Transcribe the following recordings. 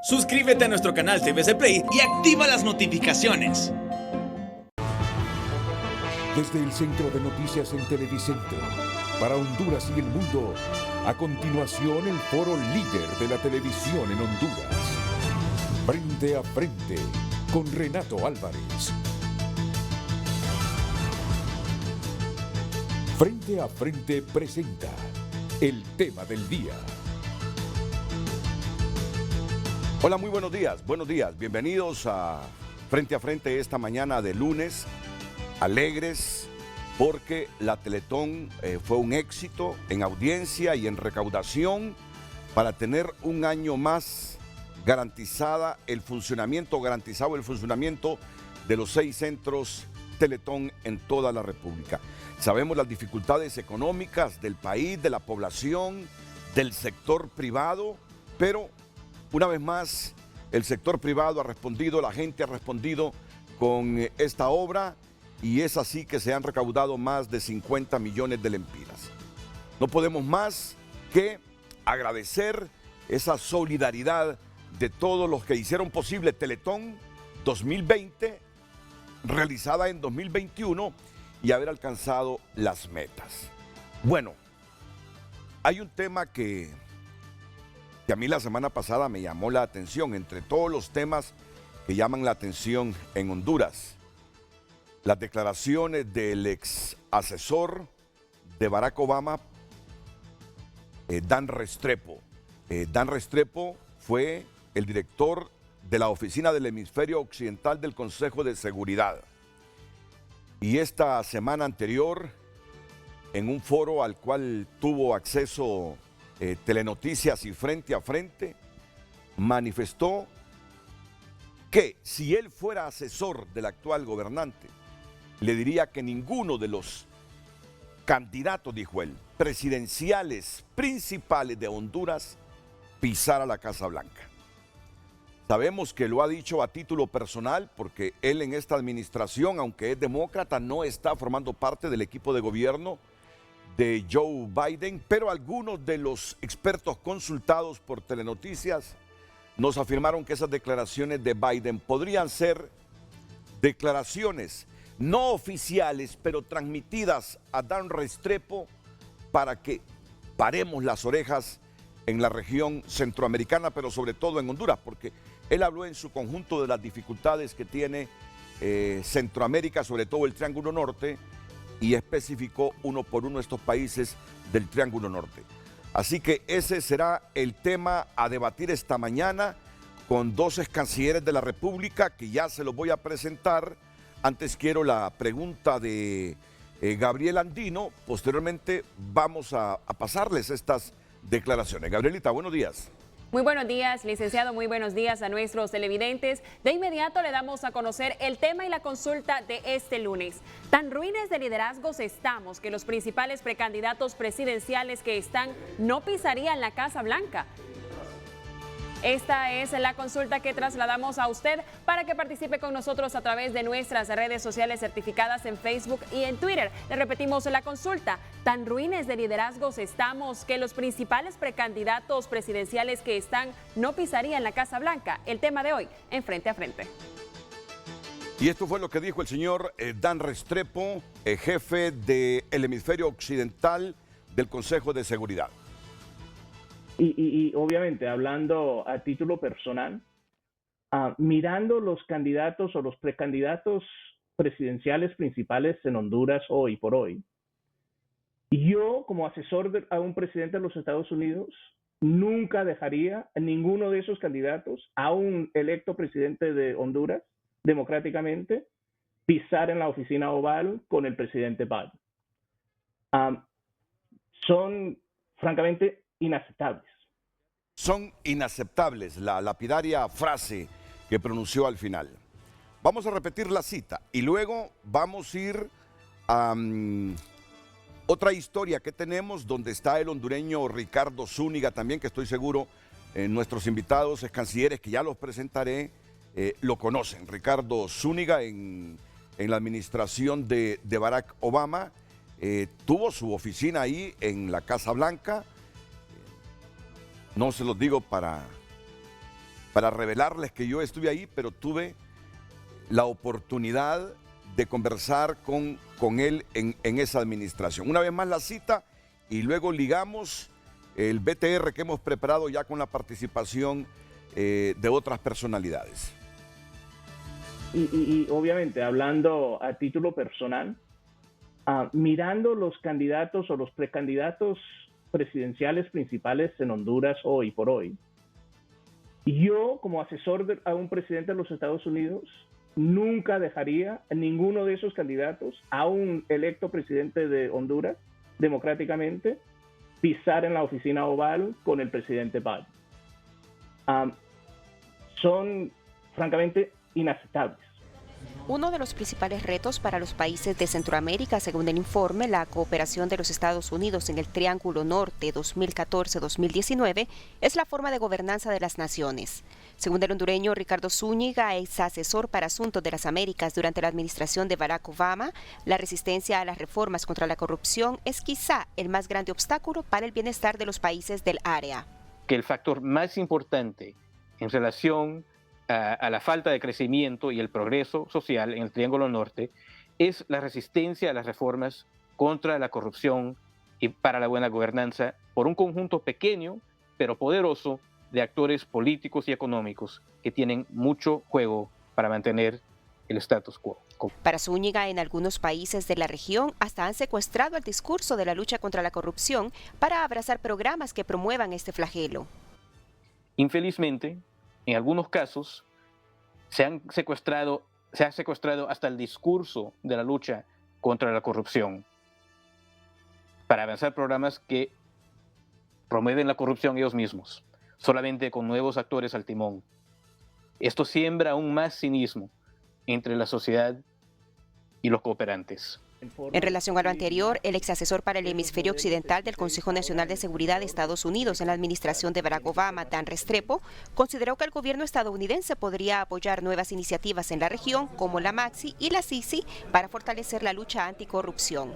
Suscríbete a nuestro canal TVC Play y activa las notificaciones. Desde el Centro de Noticias en Televicentro, para Honduras y el mundo, a continuación el foro líder de la televisión en Honduras. Frente a frente, con Renato Álvarez. Frente a frente presenta el tema del día. Hola, muy buenos días, bienvenidos a Frente esta mañana de lunes, alegres porque la Teletón fue un éxito en audiencia y en recaudación para tener un año más garantizado el funcionamiento de los 6 centros Teletón en toda la República. Sabemos las dificultades económicas del país, de la población, del sector privado, pero una vez más, el sector privado ha respondido, la gente ha respondido con esta obra y es así que se han recaudado más de 50 millones de lempiras. No podemos más que agradecer esa solidaridad de todos los que hicieron posible Teletón 2020, realizada en 2021 y haber alcanzado las metas. Bueno, hay un tema que a mí la semana pasada me llamó la atención, entre todos los temas que llaman la atención en Honduras. Las declaraciones del ex asesor de Barack Obama, Dan Restrepo. Dan Restrepo fue el director de la Oficina del Hemisferio Occidental del Consejo de Seguridad. Y esta semana anterior, en un foro al cual tuvo acceso Telenoticias y Frente a Frente, manifestó que si él fuera asesor del actual gobernante, le diría que ninguno de los candidatos, dijo él, presidenciales principales de Honduras pisara la Casa Blanca. Sabemos que lo ha dicho a título personal porque él en esta administración, aunque es demócrata, no está formando parte del equipo de gobierno de Joe Biden, pero algunos de los expertos consultados por Telenoticias nos afirmaron que esas declaraciones de Biden podrían ser declaraciones no oficiales, pero transmitidas a Dan Restrepo para que paremos las orejas en la región centroamericana, pero sobre todo en Honduras, porque él habló en su conjunto de las dificultades que tiene Centroamérica, sobre todo el Triángulo Norte, y especificó uno por uno estos países del Triángulo Norte. Así que ese será el tema a debatir esta mañana con 2 cancilleres de la República que ya se los voy a presentar. Antes quiero la pregunta de Gabriel Andino, posteriormente vamos a pasarles estas declaraciones. Gabrielita, buenos días. Muy buenos días, licenciado, muy buenos días a nuestros televidentes. De inmediato le damos a conocer el tema y la consulta de este lunes. Tan ruines de liderazgos estamos que los principales precandidatos presidenciales que están no pisarían la Casa Blanca. Esta es la consulta que trasladamos a usted para que participe con nosotros a través de nuestras redes sociales certificadas en Facebook y en Twitter. Le repetimos la consulta. Tan ruines de liderazgos estamos que los principales precandidatos presidenciales que están no pisarían la Casa Blanca. El tema de hoy en Frente a Frente. Y esto fue lo que dijo el señor Dan Restrepo, jefe del Hemisferio Occidental del Consejo de Seguridad. Y obviamente, hablando a título personal, mirando los candidatos o los precandidatos presidenciales principales en Honduras hoy por hoy, yo como asesor a un presidente de los Estados Unidos nunca dejaría a ninguno de esos candidatos, a un electo presidente de Honduras democráticamente, pisar en la oficina oval con el presidente Biden. Son francamente inaceptables. Son inaceptables, la lapidaria frase que pronunció al final. Vamos a repetir la cita y luego vamos a ir a otra historia que tenemos donde está el hondureño Ricardo Zúñiga también, que estoy seguro nuestros invitados cancilleres, que ya los presentaré, lo conocen. Ricardo Zúñiga en la administración de Barack Obama tuvo su oficina ahí en la Casa Blanca. No se los digo para para revelarles que yo estuve ahí, pero tuve la oportunidad de conversar con él en esa administración. Una vez más la cita y luego ligamos el BTR que hemos preparado ya con la participación de otras personalidades. Y obviamente, hablando a título personal, mirando los candidatos o los precandidatos presidenciales principales en Honduras hoy por hoy, yo como asesor a un presidente de los Estados Unidos nunca dejaría a ninguno de esos candidatos, a un electo presidente de Honduras democráticamente, pisar en la oficina oval con el presidente Biden. Son francamente inaceptables. Uno de los principales retos para los países de Centroamérica, según el informe, la cooperación de los Estados Unidos en el Triángulo Norte 2014-2019, es la forma de gobernanza de las naciones. Según el hondureño Ricardo Zúñiga, ex asesor para asuntos de las Américas durante la administración de Barack Obama, la resistencia a las reformas contra la corrupción es quizá el más grande obstáculo para el bienestar de los países del área. Que el factor más importante en relación a la falta de crecimiento y el progreso social en el Triángulo Norte es la resistencia a las reformas contra la corrupción y para la buena gobernanza por un conjunto pequeño pero poderoso de actores políticos y económicos que tienen mucho juego para mantener el status quo. Para Zúñiga, en algunos países de la región hasta han secuestrado el discurso de la lucha contra la corrupción para abrazar programas que promuevan este flagelo. Infelizmente, en algunos casos se ha secuestrado hasta el discurso de la lucha contra la corrupción para avanzar programas que promueven la corrupción ellos mismos, solamente con nuevos actores al timón. Esto siembra aún más cinismo entre la sociedad y los cooperantes. En relación a lo anterior, el ex asesor para el hemisferio occidental del Consejo Nacional de Seguridad de Estados Unidos en la administración de Barack Obama, Dan Restrepo, consideró que el gobierno estadounidense podría apoyar nuevas iniciativas en la región como la MAXI y la SISI para fortalecer la lucha anticorrupción.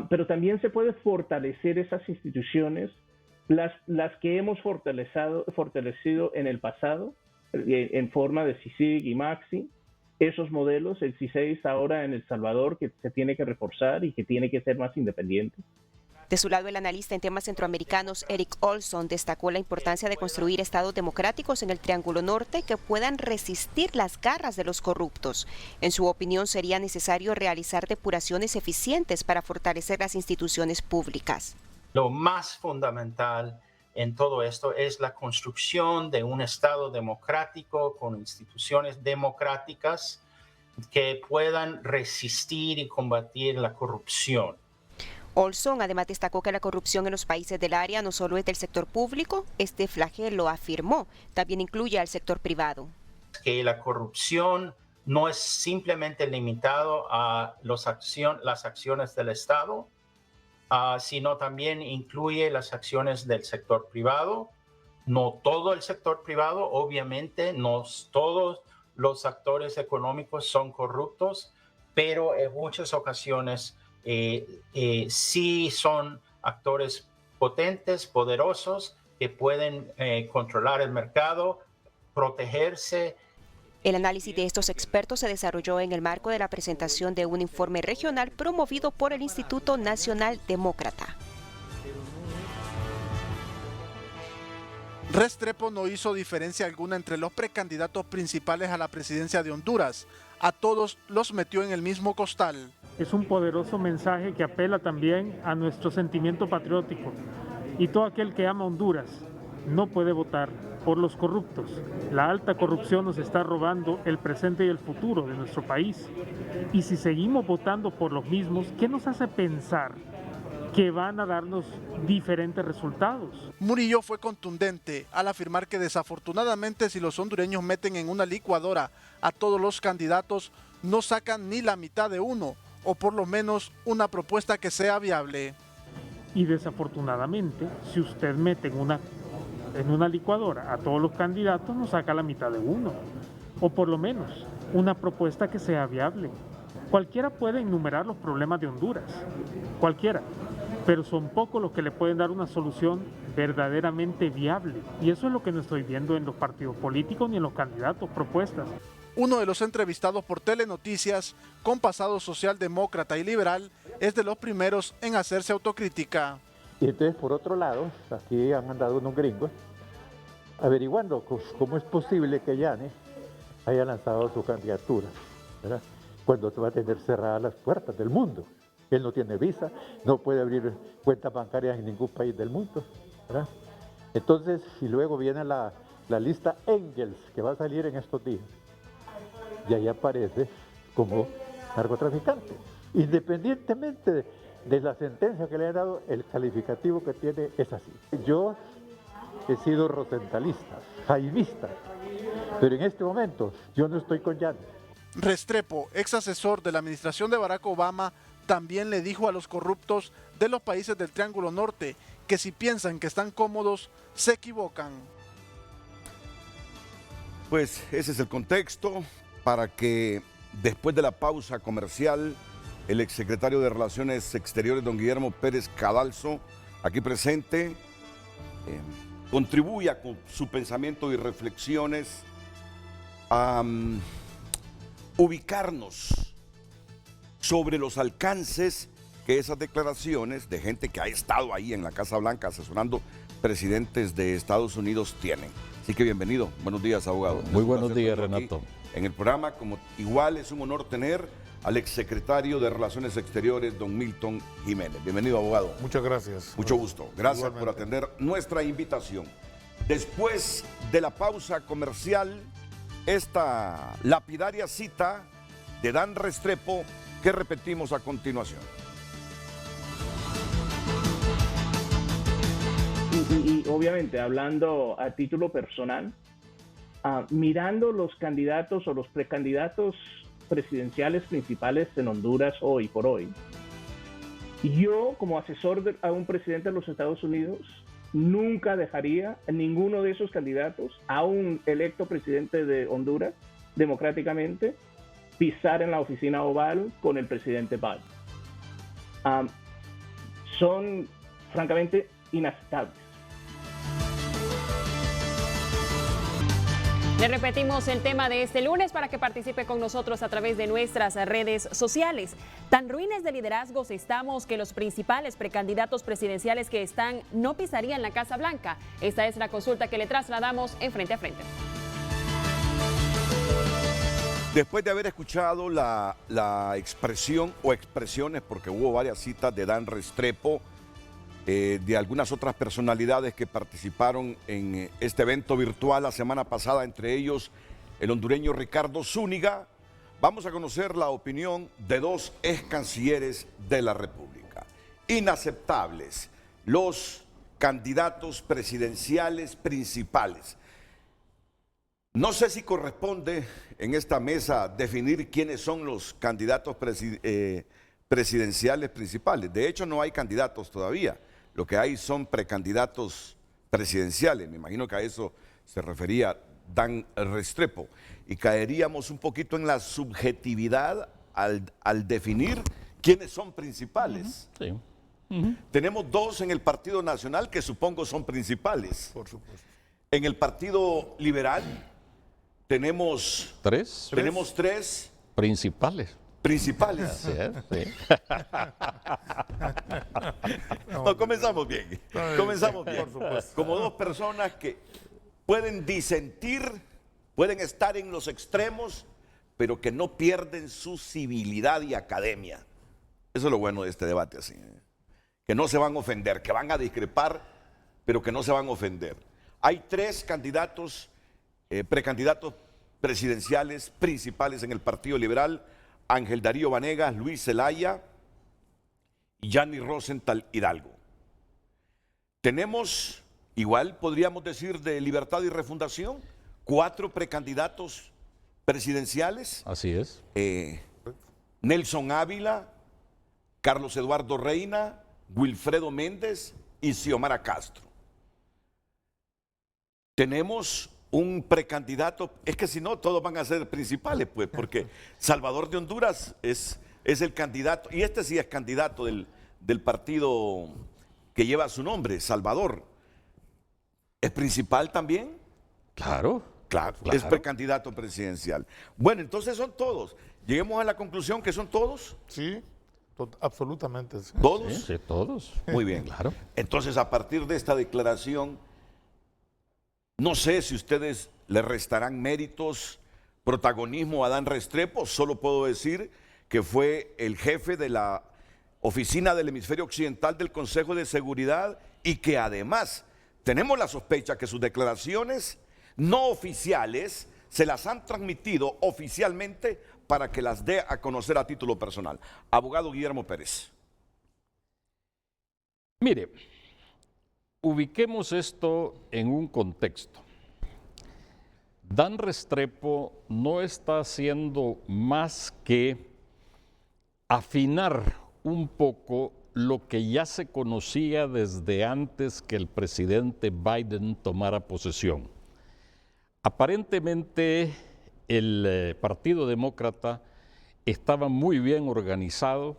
Pero también se puede fortalecer esas instituciones, las que hemos fortalecido en el pasado, en forma de CICIG y MAXI. Esos modelos, el CICEIS ahora en El Salvador, que se tiene que reforzar y que tiene que ser más independiente. De su lado, el analista en temas centroamericanos Eric Olson destacó la importancia de construir estados democráticos en el Triángulo Norte que puedan resistir las garras de los corruptos. En su opinión, sería necesario realizar depuraciones eficientes para fortalecer las instituciones públicas. Lo más fundamental en todo esto es la construcción de un Estado democrático con instituciones democráticas que puedan resistir y combatir la corrupción. Olson además destacó que la corrupción en los países del área no solo es del sector público, este flagelo, afirmó, también incluye al sector privado. Que la corrupción no es simplemente limitado a las acciones del Estado, sino también incluye las acciones del sector privado. No todo el sector privado, obviamente, no todos los actores económicos son corruptos, pero en muchas ocasiones sí son actores potentes, poderosos, que pueden controlar el mercado, protegerse. El análisis de estos expertos se desarrolló en el marco de la presentación de un informe regional promovido por el Instituto Nacional Demócrata. Restrepo no hizo diferencia alguna entre los precandidatos principales a la presidencia de Honduras. A todos los metió en el mismo costal. Es un poderoso mensaje que apela también a nuestro sentimiento patriótico. Y todo aquel que ama Honduras no puede votar por los corruptos. La alta corrupción nos está robando el presente y el futuro de nuestro país. Y si seguimos votando por los mismos, ¿qué nos hace pensar que van a darnos diferentes resultados? Murillo fue contundente al afirmar que desafortunadamente si los hondureños meten en una licuadora a todos los candidatos, no sacan ni la mitad de uno, o por lo menos una propuesta que sea viable. Y desafortunadamente, si usted mete en una licuadora a todos los candidatos, no saca la mitad de uno, o por lo menos una propuesta que sea viable. Cualquiera puede enumerar los problemas de Honduras, cualquiera, pero son pocos los que le pueden dar una solución verdaderamente viable. Y eso es lo que no estoy viendo en los partidos políticos ni en los candidatos, propuestas. Uno de los entrevistados por Telenoticias, con pasado socialdemócrata y liberal, es de los primeros en hacerse autocrítica. Y entonces, por otro lado, aquí han andado unos gringos averiguando cómo es posible que Yanes haya lanzado su candidatura, ¿verdad? Cuando va a tener cerradas las puertas del mundo. Él no tiene visa, no puede abrir cuentas bancarias en ningún país del mundo, ¿verdad? Entonces, y luego viene la lista Engels, que va a salir en estos días, y ahí aparece como narcotraficante. Independientemente de la sentencia que le han dado, el calificativo que tiene es así. Yo he sido rosentalista, jaimista, pero en este momento yo no estoy con Yanes. Restrepo, ex asesor de la administración de Barack Obama, también le dijo a los corruptos de los países del Triángulo Norte que si piensan que están cómodos, se equivocan. Pues ese es el contexto para que después de la pausa comercial, el exsecretario de Relaciones Exteriores, don Guillermo Pérez Cadalso, aquí presente, contribuya con su pensamiento y reflexiones a ubicarnos sobre los alcances que esas declaraciones de gente que ha estado ahí en la Casa Blanca asesorando presidentes de Estados Unidos tienen. Así que bienvenido. Buenos días, abogado. Muy buenos días, Renato. En el programa, como igual es un honor tener al exsecretario de Relaciones Exteriores, don Milton Jiménez. Bienvenido, abogado. Muchas gracias. Mucho gusto. Gracias por atender nuestra invitación. Después de la pausa comercial, esta lapidaria cita de Dan Restrepo que repetimos a continuación. Y obviamente, hablando a título personal, mirando los candidatos o los precandidatos presidenciales principales en Honduras hoy por hoy, yo como asesor a un presidente de los Estados Unidos nunca dejaría a ninguno de esos candidatos, a un electo presidente de Honduras democráticamente, pisar en la oficina oval con el presidente Biden. Son francamente inaceptables. Le repetimos el tema de este lunes para que participe con nosotros a través de nuestras redes sociales. Tan ruines de liderazgos estamos que los principales precandidatos presidenciales que están no pisarían la Casa Blanca. Esta es la consulta que le trasladamos en Frente a Frente. Después de haber escuchado la expresión o expresiones, porque hubo varias citas de Dan Restrepo, de algunas otras personalidades que participaron en este evento virtual la semana pasada, entre ellos el hondureño Ricardo Zúñiga, vamos a conocer la opinión de dos ex cancilleres de la República. Inaceptables los candidatos presidenciales principales. No sé si corresponde en esta mesa definir quiénes son los candidatos presidenciales principales. De hecho, no hay candidatos todavía. Lo que hay son precandidatos presidenciales. Me imagino que a eso se refería Dan Restrepo. Y caeríamos un poquito en la subjetividad al definir quiénes son principales. Sí. Tenemos dos en el Partido Nacional que supongo son principales. Por supuesto. En el Partido Liberal tenemos tres principales. Principales. Así es, sí. No, comenzamos bien. Comenzamos bien. Por supuesto. Como dos personas que pueden disentir, pueden estar en los extremos, pero que no pierden su civilidad y academia. Eso es lo bueno de este debate así. Que no se van a ofender, que van a discrepar, pero que no se van a ofender. Hay tres candidatos, precandidatos presidenciales principales en el Partido Liberal: Ángel Darío Vanegas, Luis Zelaya y Yanni Rosenthal Hidalgo. Tenemos, igual podríamos decir de Libertad y Refundación, 4 precandidatos presidenciales. Así es. Nelson Ávila, Carlos Eduardo Reina, Wilfredo Méndez y Xiomara Castro. Tenemos un precandidato, es que si no todos van a ser principales, pues, porque Salvador de Honduras es el candidato, y este sí es candidato del del partido que lleva su nombre, Salvador, ¿es principal también? Claro. Claro, es precandidato presidencial. Bueno, entonces son todos. Lleguemos a la conclusión que son todos. Sí, absolutamente. Sí. ¿Todos? Sí, todos. Muy bien. Claro. Entonces, a partir de esta declaración, no sé si ustedes le restarán méritos, protagonismo a Adán Restrepo. Solo puedo decir que fue el jefe de la oficina del hemisferio occidental del Consejo de Seguridad y que además tenemos la sospecha que sus declaraciones no oficiales se las han transmitido oficialmente para que las dé a conocer a título personal. Abogado Guillermo Pérez. Mire, ubiquemos esto en un contexto. Dan Restrepo no está haciendo más que afinar un poco lo que ya se conocía desde antes que el presidente Biden tomara posesión. Aparentemente el Partido Demócrata estaba muy bien organizado,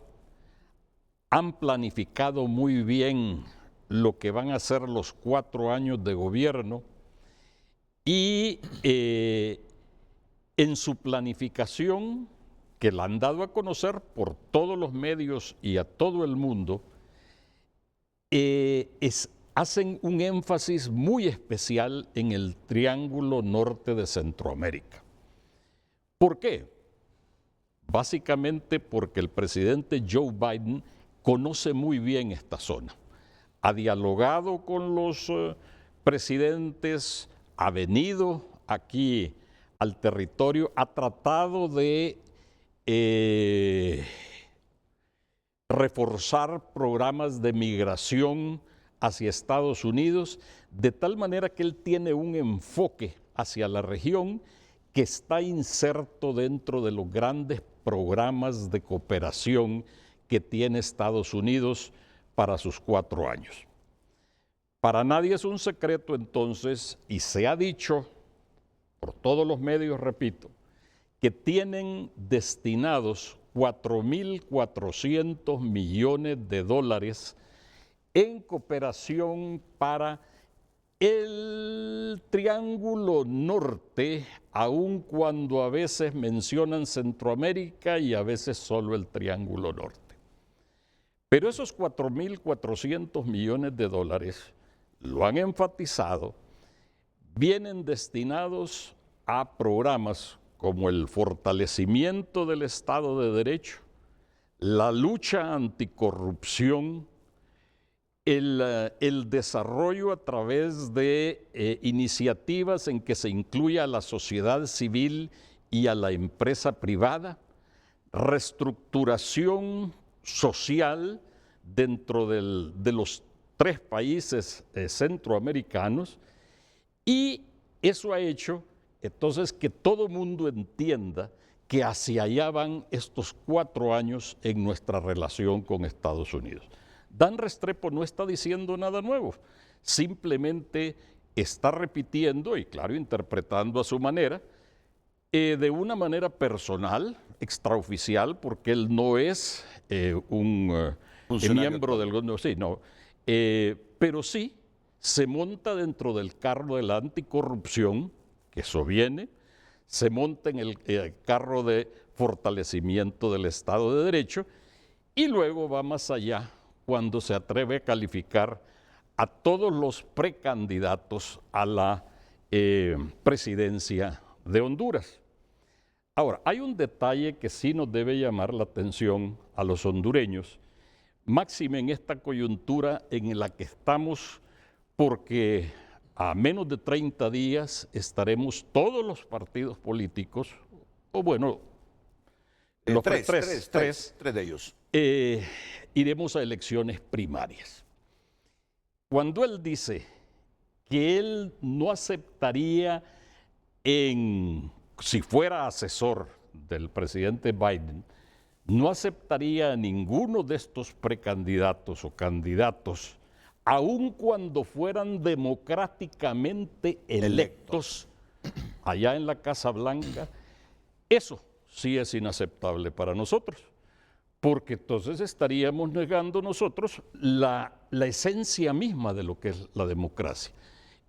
han planificado muy bien lo que van a ser los 4 años de gobierno y en su planificación, que la han dado a conocer por todos los medios y a todo el mundo, hacen un énfasis muy especial en el Triángulo Norte de Centroamérica. ¿Por qué? Básicamente porque el presidente Joe Biden conoce muy bien esta zona. Ha dialogado con los presidentes, ha venido aquí al territorio, ha tratado de reforzar programas de migración hacia Estados Unidos, de tal manera que él tiene un enfoque hacia la región que está inserto dentro de los grandes programas de cooperación que tiene Estados Unidos para sus 4 años. Para nadie es un secreto entonces, y se ha dicho por todos los medios, repito, que tienen destinados 4.400 millones de dólares en cooperación para el Triángulo Norte, aun cuando a veces mencionan Centroamérica y a veces solo el Triángulo Norte. Pero esos 4.400 millones de dólares, lo han enfatizado, vienen destinados a programas como el fortalecimiento del Estado de Derecho, la lucha anticorrupción, el desarrollo a través de iniciativas en que se incluya a la sociedad civil y a la empresa privada, reestructuración social dentro de los 3 países centroamericanos, y eso ha hecho entonces que todo mundo entienda que hacia allá van estos 4 años en nuestra relación con Estados Unidos. Dan Restrepo no está diciendo nada nuevo, simplemente está repitiendo y claro, interpretando a su manera, de una manera personal, extraoficial, porque él no es un miembro del gobierno, sí, no, pero sí se monta dentro del carro de la anticorrupción, que eso viene, se monta en el carro de fortalecimiento del Estado de Derecho y luego va más allá cuando se atreve a calificar a todos los precandidatos a la presidencia de Honduras. Ahora, hay un detalle que sí nos debe llamar la atención a los hondureños, máxime en esta coyuntura en la que estamos, porque a menos de 30 días estaremos todos los partidos políticos, o bueno, los tres de ellos. Iremos a elecciones primarias. Cuando él dice que él no aceptaría, si fuera asesor del presidente Biden, no aceptaría a ninguno de estos precandidatos o candidatos, aun cuando fueran democráticamente electos allá en la Casa Blanca, eso sí es inaceptable para nosotros, porque entonces estaríamos negando nosotros la esencia misma de lo que es la democracia.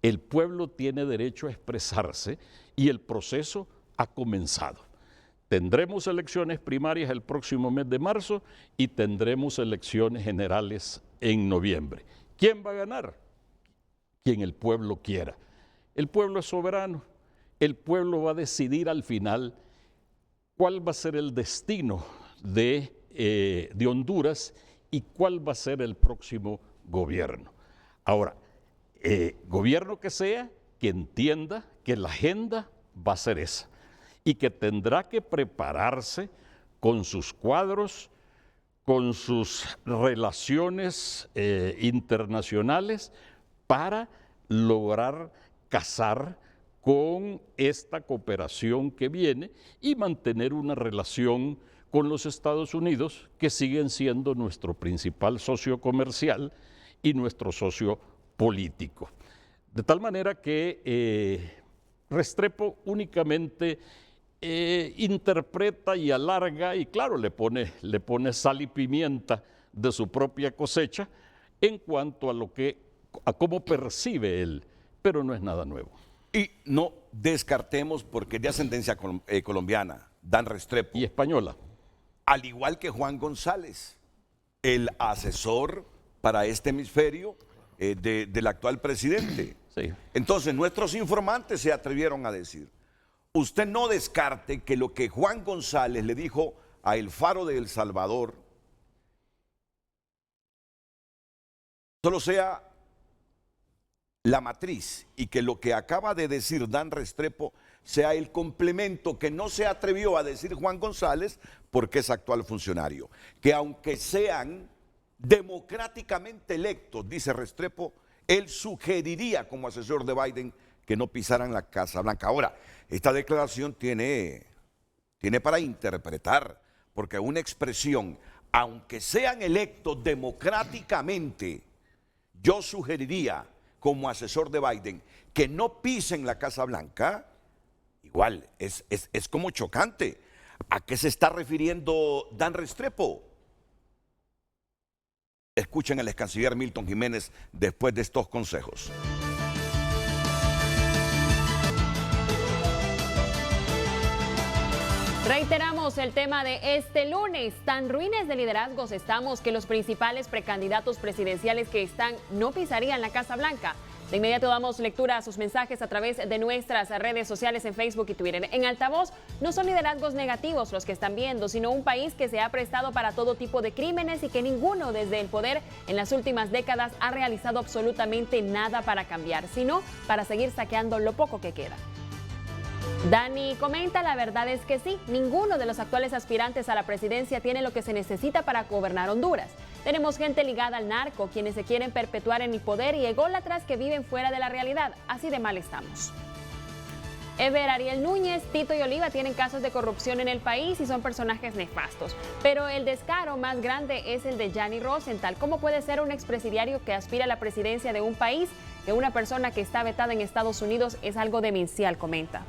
El pueblo tiene derecho a expresarse y el proceso ha comenzado. Tendremos elecciones primarias el próximo mes de marzo y tendremos elecciones generales en noviembre. ¿Quién va a ganar? Quien el pueblo quiera. El pueblo es soberano. El pueblo va a decidir al final cuál va a ser el destino de Honduras y cuál va a ser el próximo gobierno. Ahora, gobierno que sea, que entienda que la agenda va a ser esa y que tendrá que prepararse con sus cuadros, con sus relaciones internacionales para lograr casar con esta cooperación que viene y mantener una relación con los Estados Unidos, que siguen siendo nuestro principal socio comercial y nuestro socio político. De tal manera que Restrepo únicamente interpreta y alarga y claro, le pone sal y pimienta de su propia cosecha en cuanto a cómo percibe él, pero no es nada nuevo. Y no descartemos, porque es de ascendencia colombiana, Dan Restrepo. Y española. Al igual que Juan González, el asesor para este hemisferio del actual presidente. Sí. Entonces, nuestros informantes se atrevieron a decir, usted no descarte que lo que Juan González le dijo a El Faro de El Salvador solo sea la matriz y que lo que acaba de decir Dan Restrepo sea el complemento que no se atrevió a decir Juan González porque es actual funcionario. Que aunque sean democráticamente electos, dice Restrepo, él sugeriría como asesor de Biden que no pisaran la Casa Blanca. Ahora, esta declaración tiene para interpretar, porque una expresión, aunque sean electos democráticamente, yo sugeriría como asesor de Biden que no pisen la Casa Blanca, igual es como chocante. ¿A qué se está refiriendo Dan Restrepo? Escuchen al ex canciller Milton Jiménez después de estos consejos. Reiteramos el tema de este lunes. Tan ruines de liderazgos estamos que los principales precandidatos presidenciales que están no pisarían la Casa Blanca. De inmediato damos lectura a sus mensajes a través de nuestras redes sociales en Facebook y Twitter. En Altavoz, no son liderazgos negativos los que están viendo, sino un país que se ha prestado para todo tipo de crímenes y que ninguno desde el poder en las últimas décadas ha realizado absolutamente nada para cambiar, sino para seguir saqueando lo poco que queda. Dani comenta, la verdad es que sí, ninguno de los actuales aspirantes a la presidencia tiene lo que se necesita para gobernar Honduras. Tenemos gente ligada al narco, quienes se quieren perpetuar en el poder y ególatras que viven fuera de la realidad. Así de mal estamos. Ever Ariel Núñez, Tito y Oliva tienen casos de corrupción en el país y son personajes nefastos. Pero el descaro más grande es el de Gianni Rosenthal. ¿Cómo puede ser un expresidiario que aspira a la presidencia de un país que una persona que está vetada en Estados Unidos es algo demencial? Comenta.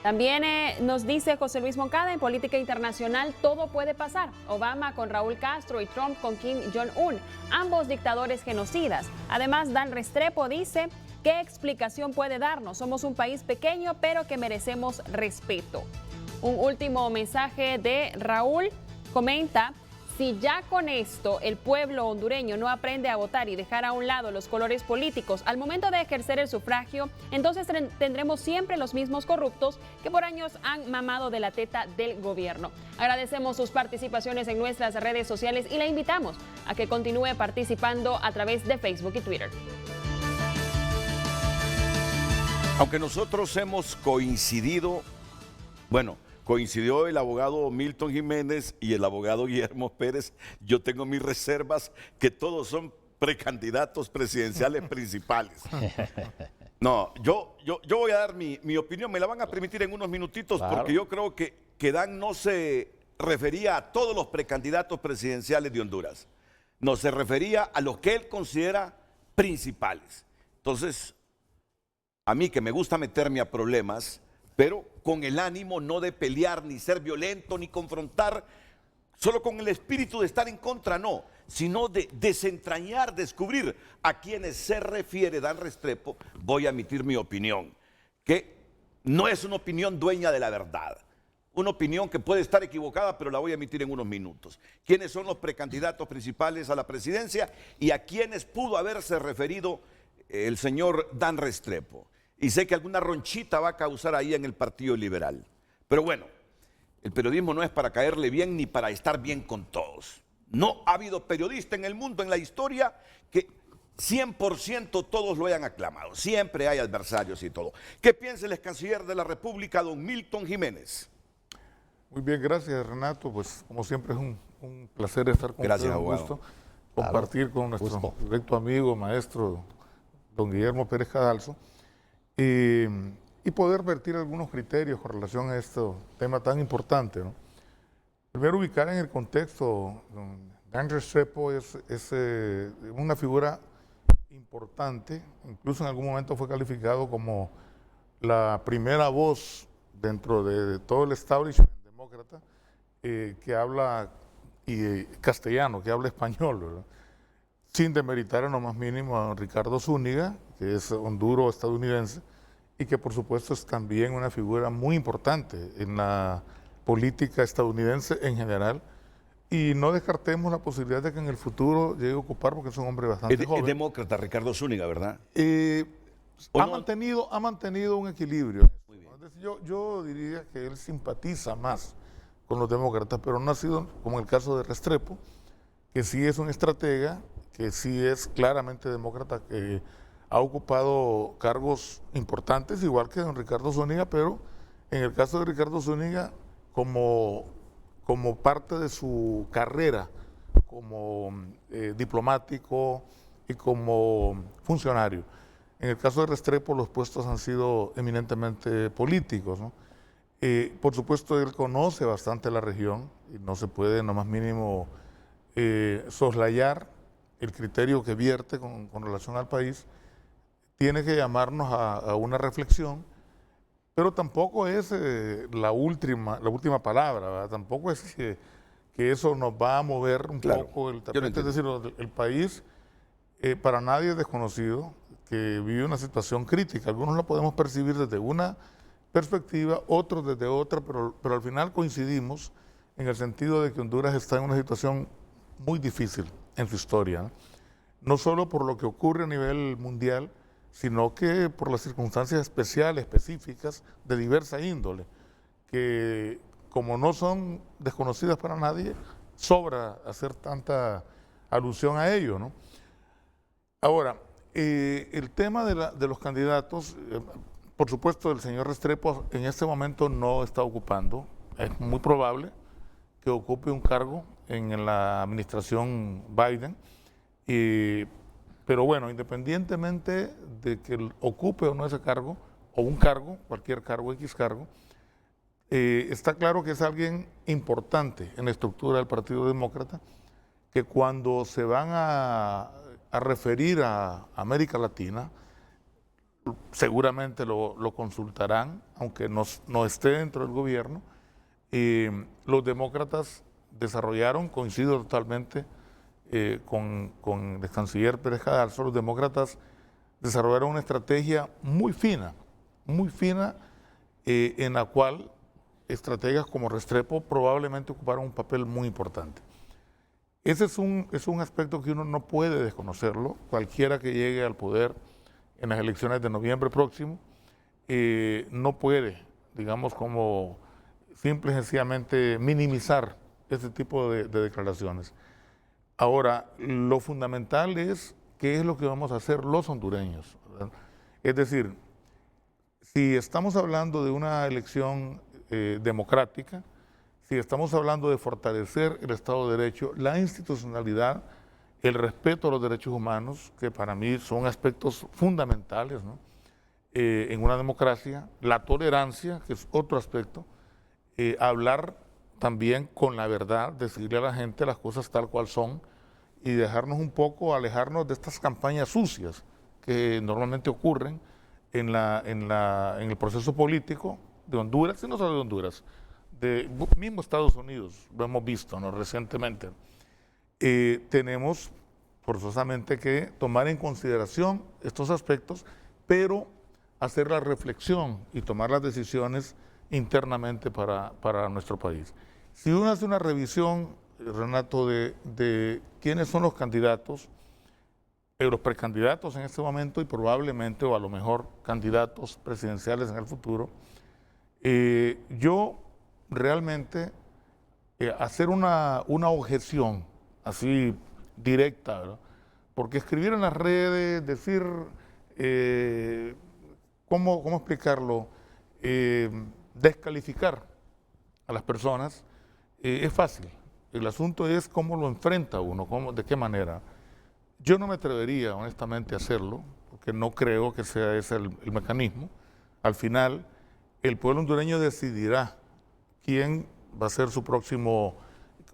También nos dice José Luis Moncada, en política internacional todo puede pasar. Obama con Raúl Castro y Trump con Kim Jong-un, ambos dictadores genocidas. Además, Dan Restrepo dice, ¿qué explicación puede darnos? Somos un país pequeño, pero que merecemos respeto. Un último mensaje de Raúl, comenta, si ya con esto el pueblo hondureño no aprende a votar y dejar a un lado los colores políticos al momento de ejercer el sufragio, entonces tendremos siempre los mismos corruptos que por años han mamado de la teta del gobierno. Agradecemos sus participaciones en nuestras redes sociales y la invitamos a que continúe participando a través de Facebook y Twitter. Aunque nosotros hemos coincidido, coincidió el abogado Milton Jiménez y el abogado Guillermo Pérez. Yo tengo mis reservas que todos son precandidatos presidenciales principales. No, yo voy a dar mi opinión, me la van a permitir en unos minutitos, claro, porque yo creo que Dan no se refería a todos los precandidatos presidenciales de Honduras. No, se refería a los que él considera principales. Entonces, a mí que me gusta meterme a problemas, pero con el ánimo no de pelear, ni ser violento, ni confrontar, solo con el espíritu de estar en contra, no, sino de desentrañar, descubrir a quienes se refiere Dan Restrepo, voy a emitir mi opinión, que no es una opinión dueña de la verdad. Una opinión que puede estar equivocada, pero la voy a emitir en unos minutos. ¿Quiénes son los precandidatos principales a la presidencia y a quiénes pudo haberse referido el señor Dan Restrepo? Y sé que alguna ronchita va a causar ahí en el Partido Liberal. Pero bueno, el periodismo no es para caerle bien ni para estar bien con todos. No ha habido periodista en el mundo, en la historia, que 100% todos lo hayan aclamado. Siempre hay adversarios y todo. ¿Qué piensa el ex canciller de la República, don Milton Jiménez? Muy bien, gracias Renato. Pues como siempre es un placer estar con ustedes, un gusto compartir con nuestro directo amigo, maestro, don Guillermo Pérez Cadalso, y poder vertir algunos criterios con relación a este tema tan importante, ¿no? Primero, ubicar en el contexto, Dan Restrepo es una figura importante, incluso en algún momento fue calificado como la primera voz dentro de todo el establishment demócrata que habla castellano, que habla español, ¿verdad? Sin demeritar en lo más mínimo a Ricardo Zúñiga, que es honduro-estadounidense, y que por supuesto es también una figura muy importante en la política estadounidense en general, y no descartemos la posibilidad de que en el futuro llegue a ocupar, porque es un hombre bastante joven. Es demócrata Ricardo Zúñiga, ¿verdad? Ha mantenido un equilibrio. Yo diría que él simpatiza más con los demócratas, pero no ha sido como el caso de Restrepo, que sí es un estratega, que sí es claramente demócrata, que ha ocupado cargos importantes, igual que don Ricardo Zúñiga, pero en el caso de Ricardo Zúñiga, como parte de su carrera como diplomático y como funcionario. En el caso de Restrepo, los puestos han sido eminentemente políticos, ¿no? Por supuesto, él conoce bastante la región y no se puede en lo más mínimo soslayar el criterio que vierte con relación al país. Tiene que llamarnos a una reflexión, pero tampoco es la última palabra, ¿verdad? Tampoco es que eso nos va a mover un poco el tapete. Es decir, el país para nadie es desconocido que vive una situación crítica. Algunos la podemos percibir desde una perspectiva, otros desde otra, pero al final coincidimos en el sentido de que Honduras está en una situación muy difícil en su historia, ¿no? No solo por lo que ocurre a nivel mundial, sino que por las circunstancias especiales, específicas, de diversa índole, que como no son desconocidas para nadie, sobra hacer tanta alusión a ello, ¿no? Ahora, el tema de los candidatos, por supuesto, el señor Restrepo en este momento no está ocupando. Es muy probable que ocupe un cargo en la administración Biden. Pero bueno, independientemente de que ocupe o no ese cargo, o un cargo, cualquier cargo, X cargo, está claro que es alguien importante en la estructura del Partido Demócrata, que cuando se van a referir a América Latina, seguramente lo consultarán, aunque no esté dentro del gobierno. Los demócratas desarrollaron, coincido totalmente con el canciller Pérez Cadalso, los demócratas desarrollaron una estrategia muy fina, en la cual estrategas como Restrepo probablemente ocuparon un papel muy importante. Ese es un aspecto que uno no puede desconocerlo. Cualquiera que llegue al poder en las elecciones de noviembre próximo no puede, digamos, como simple y sencillamente minimizar este tipo de declaraciones. Ahora, lo fundamental es qué es lo que vamos a hacer los hondureños, ¿verdad? Es decir, si estamos hablando de una elección democrática, si estamos hablando de fortalecer el Estado de Derecho, la institucionalidad, el respeto a los derechos humanos, que para mí son aspectos fundamentales, ¿no? En una democracia, la tolerancia, que es otro aspecto, hablar también con la verdad, decirle a la gente las cosas tal cual son y dejarnos un poco, alejarnos de estas campañas sucias que normalmente ocurren en el proceso político de Honduras, y no solo de Honduras, mismo Estados Unidos, lo hemos visto, ¿no?, recientemente, tenemos forzosamente que tomar en consideración estos aspectos, pero hacer la reflexión y tomar las decisiones internamente para nuestro país. Si uno hace una revisión, Renato, de quiénes son los candidatos, los precandidatos en este momento y probablemente o a lo mejor candidatos presidenciales en el futuro, yo realmente hacer una objeción así directa, ¿verdad? Porque escribir en las redes, decir, ¿cómo explicarlo? Descalificar a las personas es fácil. El asunto es cómo lo enfrenta uno, de qué manera. Yo no me atrevería honestamente a hacerlo, porque no creo que sea ese el mecanismo. Al final, el pueblo hondureño decidirá quién va a ser su próximo,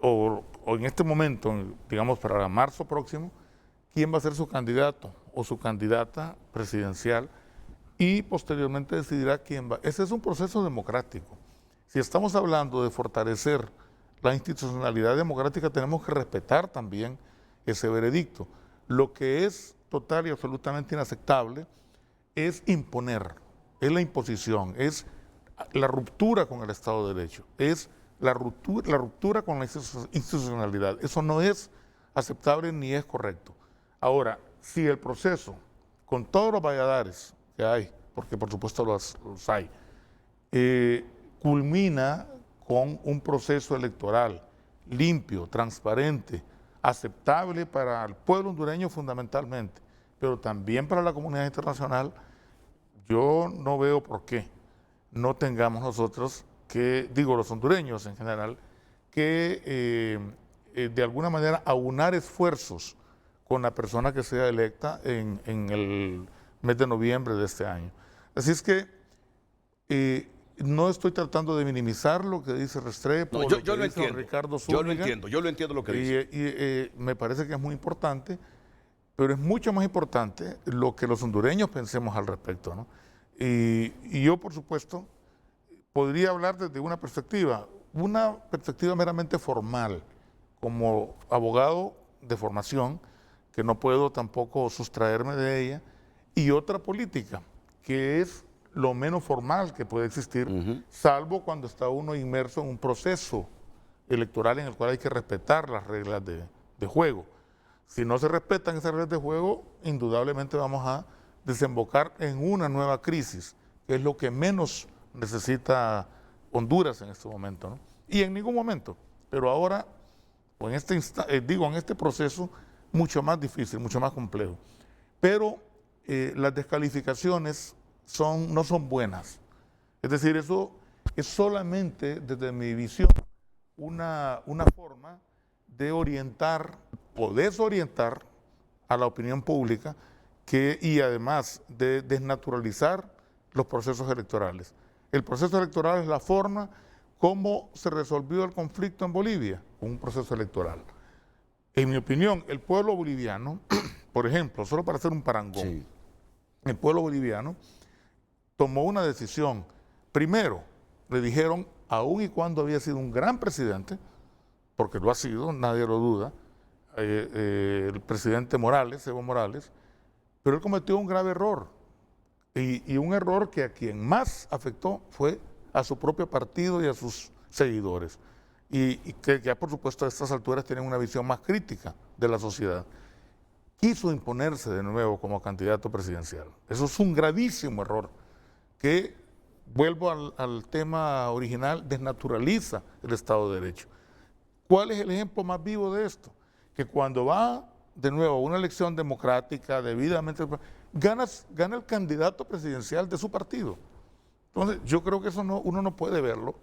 o en este momento, digamos para marzo próximo, quién va a ser su candidato o su candidata presidencial, y posteriormente decidirá quién va. Ese es un proceso democrático. Si estamos hablando de fortalecer la institucionalidad democrática, tenemos que respetar también ese veredicto. Lo que es total y absolutamente inaceptable es imponer, es la imposición, es la ruptura con el Estado de Derecho, es la ruptura con la institucionalidad. Eso no es aceptable ni es correcto. Ahora, si el proceso, con todos los valladares que hay, porque por supuesto los hay, culmina con un proceso electoral limpio, transparente, aceptable para el pueblo hondureño fundamentalmente, pero también para la comunidad internacional, yo no veo por qué no tengamos nosotros que, digo los hondureños en general, que de alguna manera aunar esfuerzos con la persona que sea electa en el mes de noviembre de este año. Así es que no estoy tratando de minimizar lo que dice Restrepo, no, yo lo entiendo, Ricardo Zúñiga, yo lo entiendo lo que dice. Y me parece que es muy importante, pero es mucho más importante lo que los hondureños pensemos al respecto, ¿no? Y yo, por supuesto, podría hablar desde una perspectiva meramente formal, como abogado de formación, que no puedo tampoco sustraerme de ella, y otra política, que es lo menos formal que puede existir, salvo cuando está uno inmerso en un proceso electoral en el cual hay que respetar las reglas de juego. Si no se respetan esas reglas de juego, indudablemente vamos a desembocar en una nueva crisis, que es lo que menos necesita Honduras en este momento, ¿no? Y en ningún momento, pero ahora, o en este proceso, mucho más difícil, mucho más complejo. Pero las descalificaciones no son buenas. Es decir, eso es solamente, desde mi visión, una forma de orientar o desorientar a la opinión pública y además de desnaturalizar los procesos electorales. El proceso electoral es la forma como se resolvió el conflicto en Bolivia, un proceso electoral. En mi opinión, el pueblo boliviano, por ejemplo, solo para hacer un parangón, sí, el pueblo boliviano tomó una decisión. Primero, le dijeron, aun y cuando había sido un gran presidente, porque lo ha sido, nadie lo duda, el presidente Morales, Evo Morales, pero él cometió un grave error, y un error que a quien más afectó fue a su propio partido y a sus seguidores, y que ya por supuesto a estas alturas tienen una visión más crítica de la sociedad. Quiso imponerse de nuevo como candidato presidencial. Eso es un gravísimo error que, vuelvo al tema original, desnaturaliza el Estado de Derecho. ¿Cuál es el ejemplo más vivo de esto? Que cuando va de nuevo a una elección democrática, debidamente, gana el candidato presidencial de su partido. Entonces, yo creo que eso uno no puede verlo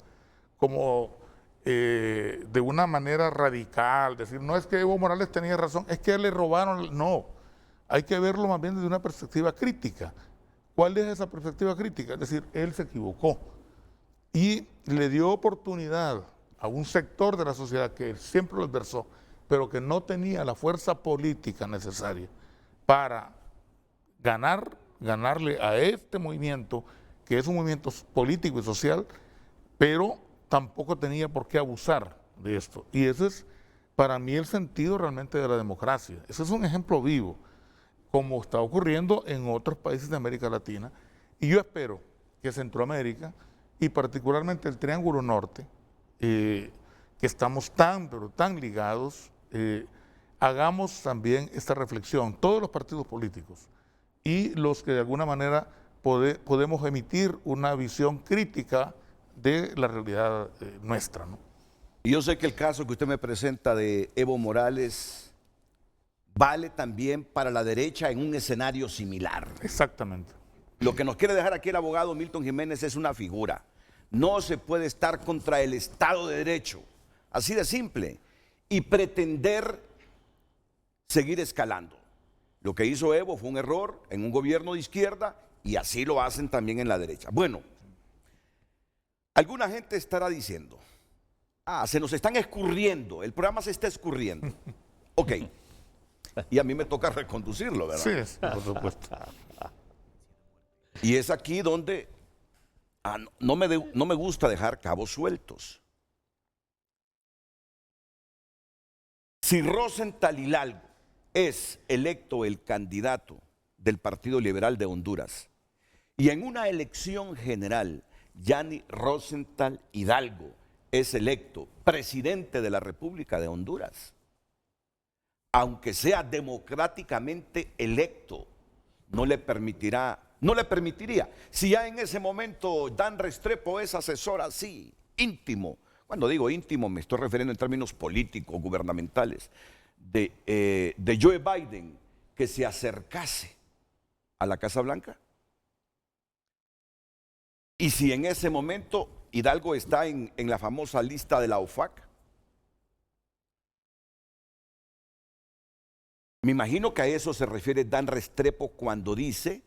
como de una manera radical, decir, no es que Evo Morales tenía razón, es que le robaron, no. Hay que verlo más bien desde una perspectiva crítica. ¿Cuál es esa perspectiva crítica? Es decir, él se equivocó y le dio oportunidad a un sector de la sociedad que siempre lo adversó, pero que no tenía la fuerza política necesaria para ganarle a este movimiento, que es un movimiento político y social, pero tampoco tenía por qué abusar de esto. Y ese es para mí el sentido realmente de la democracia. Ese es un ejemplo vivo, como está ocurriendo en otros países de América Latina. Y yo espero que Centroamérica, y particularmente el Triángulo Norte, que estamos pero tan ligados, hagamos también esta reflexión, todos los partidos políticos y los que de alguna manera podemos emitir una visión crítica de la realidad nuestra, ¿no? Y yo sé que el caso que usted me presenta de Evo Morales vale también para la derecha en un escenario similar. Exactamente. Lo que nos quiere dejar aquí el abogado Milton Jiménez es una figura. No se puede estar contra el Estado de Derecho, así de simple, y pretender seguir escalando. Lo que hizo Evo fue un error en un gobierno de izquierda y así lo hacen también en la derecha. Bueno, alguna gente estará diciendo, se nos están escurriendo, el programa se está escurriendo. Ok, y a mí me toca reconducirlo, ¿verdad? Sí, por supuesto. Y es aquí donde no me gusta dejar cabos sueltos. Si Rosenthal Hidalgo es electo el candidato del Partido Liberal de Honduras y en una elección general Yanni Rosenthal Hidalgo es electo presidente de la República de Honduras, aunque sea democráticamente electo, no le permitiría, si ya en ese momento Dan Restrepo es asesor así, íntimo, cuando digo íntimo me estoy refiriendo en términos políticos, gubernamentales, de Joe Biden, que se acercase a la Casa Blanca. Y si en ese momento Hidalgo está en la famosa lista de la OFAC, me imagino que a eso se refiere Dan Restrepo cuando dice,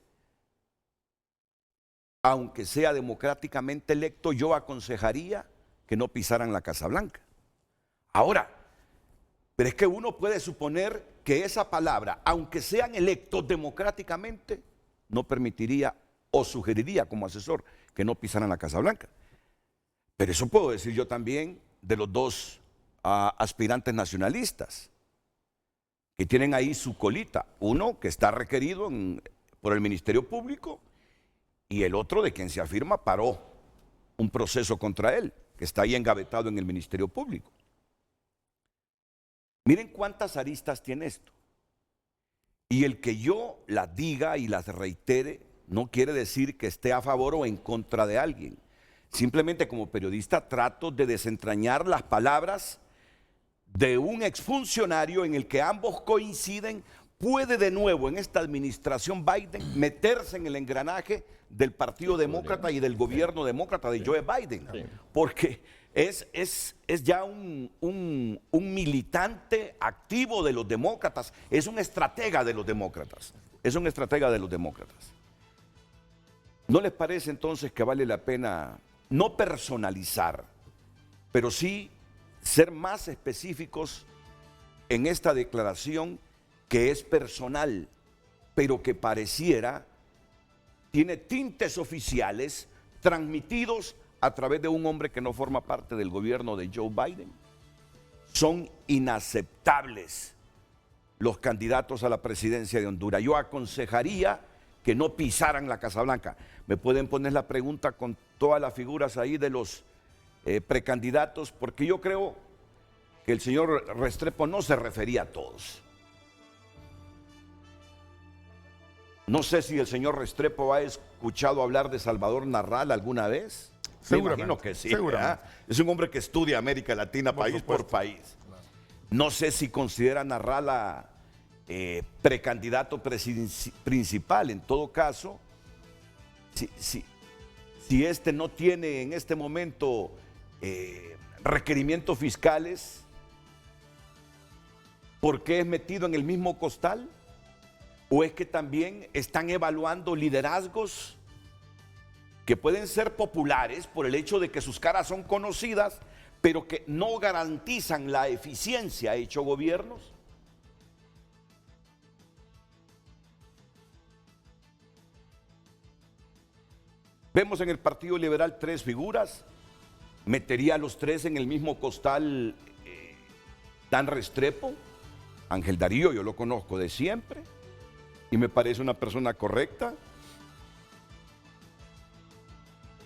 aunque sea democráticamente electo, yo aconsejaría que no pisaran la Casa Blanca. Ahora, pero es que uno puede suponer que esa palabra, aunque sean electos democráticamente, no permitiría o sugeriría como asesor que no pisaran la Casa Blanca. Pero eso puedo decir yo también de los dos aspirantes nacionalistas que tienen ahí su colita. Uno que está requerido por el Ministerio Público y el otro de quien se afirma paró un proceso contra él, que está ahí engavetado en el Ministerio Público. Miren cuántas aristas tiene esto. Y el que yo las diga y las reitere no quiere decir que esté a favor o en contra de alguien. Simplemente como periodista trato de desentrañar las palabras de un exfuncionario en el que ambos coinciden, puede de nuevo en esta administración Biden meterse en el engranaje del Partido Demócrata y del gobierno demócrata de Joe Biden, porque es ya un militante activo de los demócratas, es un estratega de los demócratas, ¿No les parece entonces que vale la pena no personalizar, pero sí ser más específicos en esta declaración que es personal, pero que pareciera tiene tintes oficiales transmitidos a través de un hombre que no forma parte del gobierno de Joe Biden? Son inaceptables los candidatos a la presidencia de Honduras. Yo aconsejaría que no pisaran la Casa Blanca. Me pueden poner la pregunta con todas las figuras ahí de los precandidatos, porque yo creo que el señor Restrepo no se refería a todos. No sé si el señor Restrepo ha escuchado hablar de Salvador Narral alguna vez. Seguramente. Me imagino que sí. Seguramente. Es un hombre que estudia América Latina país por país. No sé si considera Narral precandidato principal. En todo caso, si este no tiene en este momento requerimientos fiscales, ¿por qué es metido en el mismo costal? ¿O es que también están evaluando liderazgos que pueden ser populares por el hecho de que sus caras son conocidas, pero que no garantizan la eficiencia hecho gobiernos? Vemos en el Partido Liberal tres figuras. metería a los tres en el mismo costal. Dan Restrepo, Ángel Darío, yo lo conozco de siempre y me parece una persona correcta.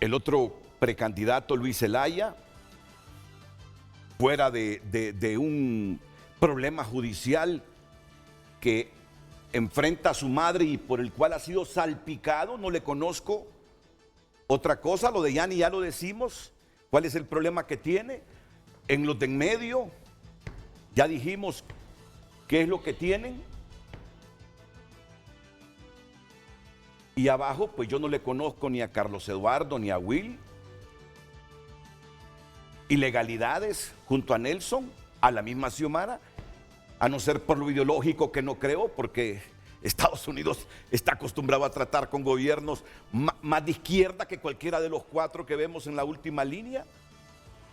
El otro precandidato, Luis Zelaya, fuera de un problema judicial que enfrenta a su madre y por el cual ha sido salpicado, no le conozco otra cosa. Lo de Yanni ya lo decimos, cuál es el problema que tiene. En los de en medio, ya dijimos qué es lo que tienen. Y abajo, pues yo no le conozco ni a Carlos Eduardo ni a Will. Ilegalidades junto a Nelson, a la misma Xiomara, a no ser por lo ideológico, que no creo, porque Estados Unidos está acostumbrado a tratar con gobiernos más de izquierda que cualquiera de los cuatro que vemos en la última línea.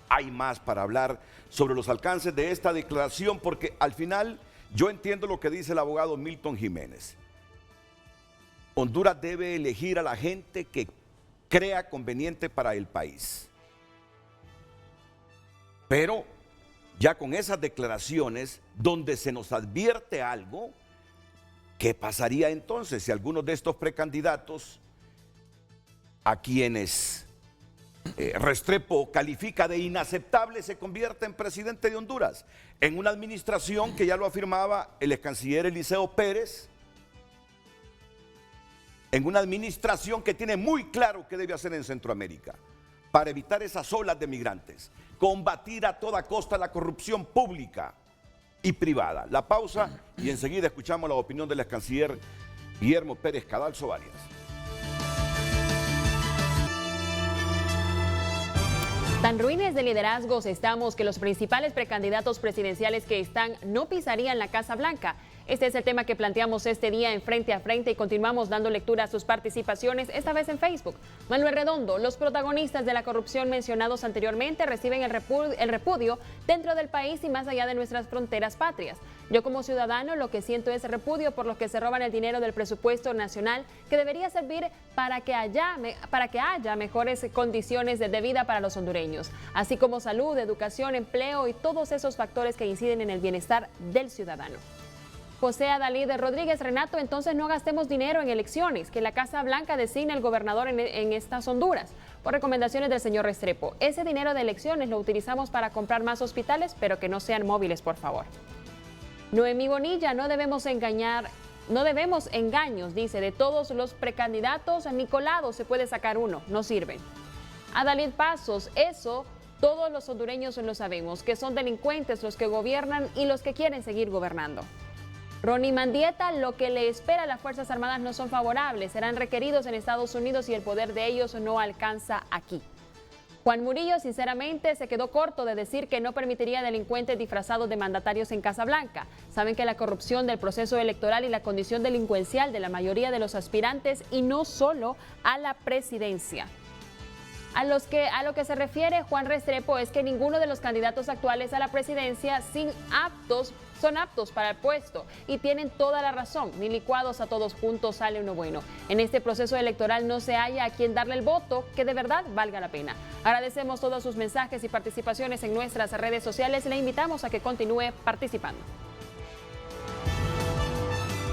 Hay más para hablar sobre los alcances de esta declaración, porque al final yo entiendo lo que dice el abogado Milton Jiménez. Honduras debe elegir a la gente que crea conveniente para el país. Pero ya con esas declaraciones, donde se nos advierte algo, ¿qué pasaría entonces si algunos de estos precandidatos, a quienes Restrepo califica de inaceptable, se convierte en presidente de Honduras? En una administración que ya lo afirmaba el ex canciller Eliseo Pérez, en una administración que tiene muy claro qué debe hacer en Centroamérica para evitar esas olas de migrantes, combatir a toda costa la corrupción pública y privada. La pausa y enseguida escuchamos la opinión del ex canciller Guillermo Pérez Cadalso Varias. Tan ruines de liderazgos estamos que los principales precandidatos presidenciales que están no pisarían la Casa Blanca. Este es el tema que planteamos este día en Frente a Frente y continuamos dando lectura a sus participaciones, esta vez en Facebook. Manuel Redondo, los protagonistas de la corrupción mencionados anteriormente reciben el repudio dentro del país y más allá de nuestras fronteras patrias. Yo como ciudadano lo que siento es repudio por los que se roban el dinero del presupuesto nacional que debería servir para que haya mejores condiciones de vida para los hondureños, así como salud, educación, empleo y todos esos factores que inciden en el bienestar del ciudadano. José Adalid Rodríguez, Renato, entonces no gastemos dinero en elecciones, que la Casa Blanca designe el gobernador en estas Honduras, por recomendaciones del señor Restrepo. Ese dinero de elecciones lo utilizamos para comprar más hospitales, pero que no sean móviles, por favor. Noemí Bonilla, no debemos engaños, dice, de todos los precandidatos, ni colado se puede sacar uno, no sirven. Adalid Pasos, eso todos los hondureños lo sabemos, que son delincuentes los que gobiernan y los que quieren seguir gobernando. Ronnie Mandieta, lo que le espera a las Fuerzas Armadas no son favorables, serán requeridos en Estados Unidos y el poder de ellos no alcanza aquí. Juan Murillo, sinceramente, se quedó corto de decir que no permitiría delincuentes disfrazados de mandatarios en Casa Blanca. Saben que la corrupción del proceso electoral y la condición delincuencial de la mayoría de los aspirantes y no solo a la presidencia. A lo que se refiere Juan Restrepo es que ninguno de los candidatos actuales a la presidencia son aptos para el puesto y tienen toda la razón, ni licuados a todos juntos sale uno bueno. En este proceso electoral no se halla a quien darle el voto que de verdad valga la pena. Agradecemos todos sus mensajes y participaciones en nuestras redes sociales. Le invitamos a que continúe participando.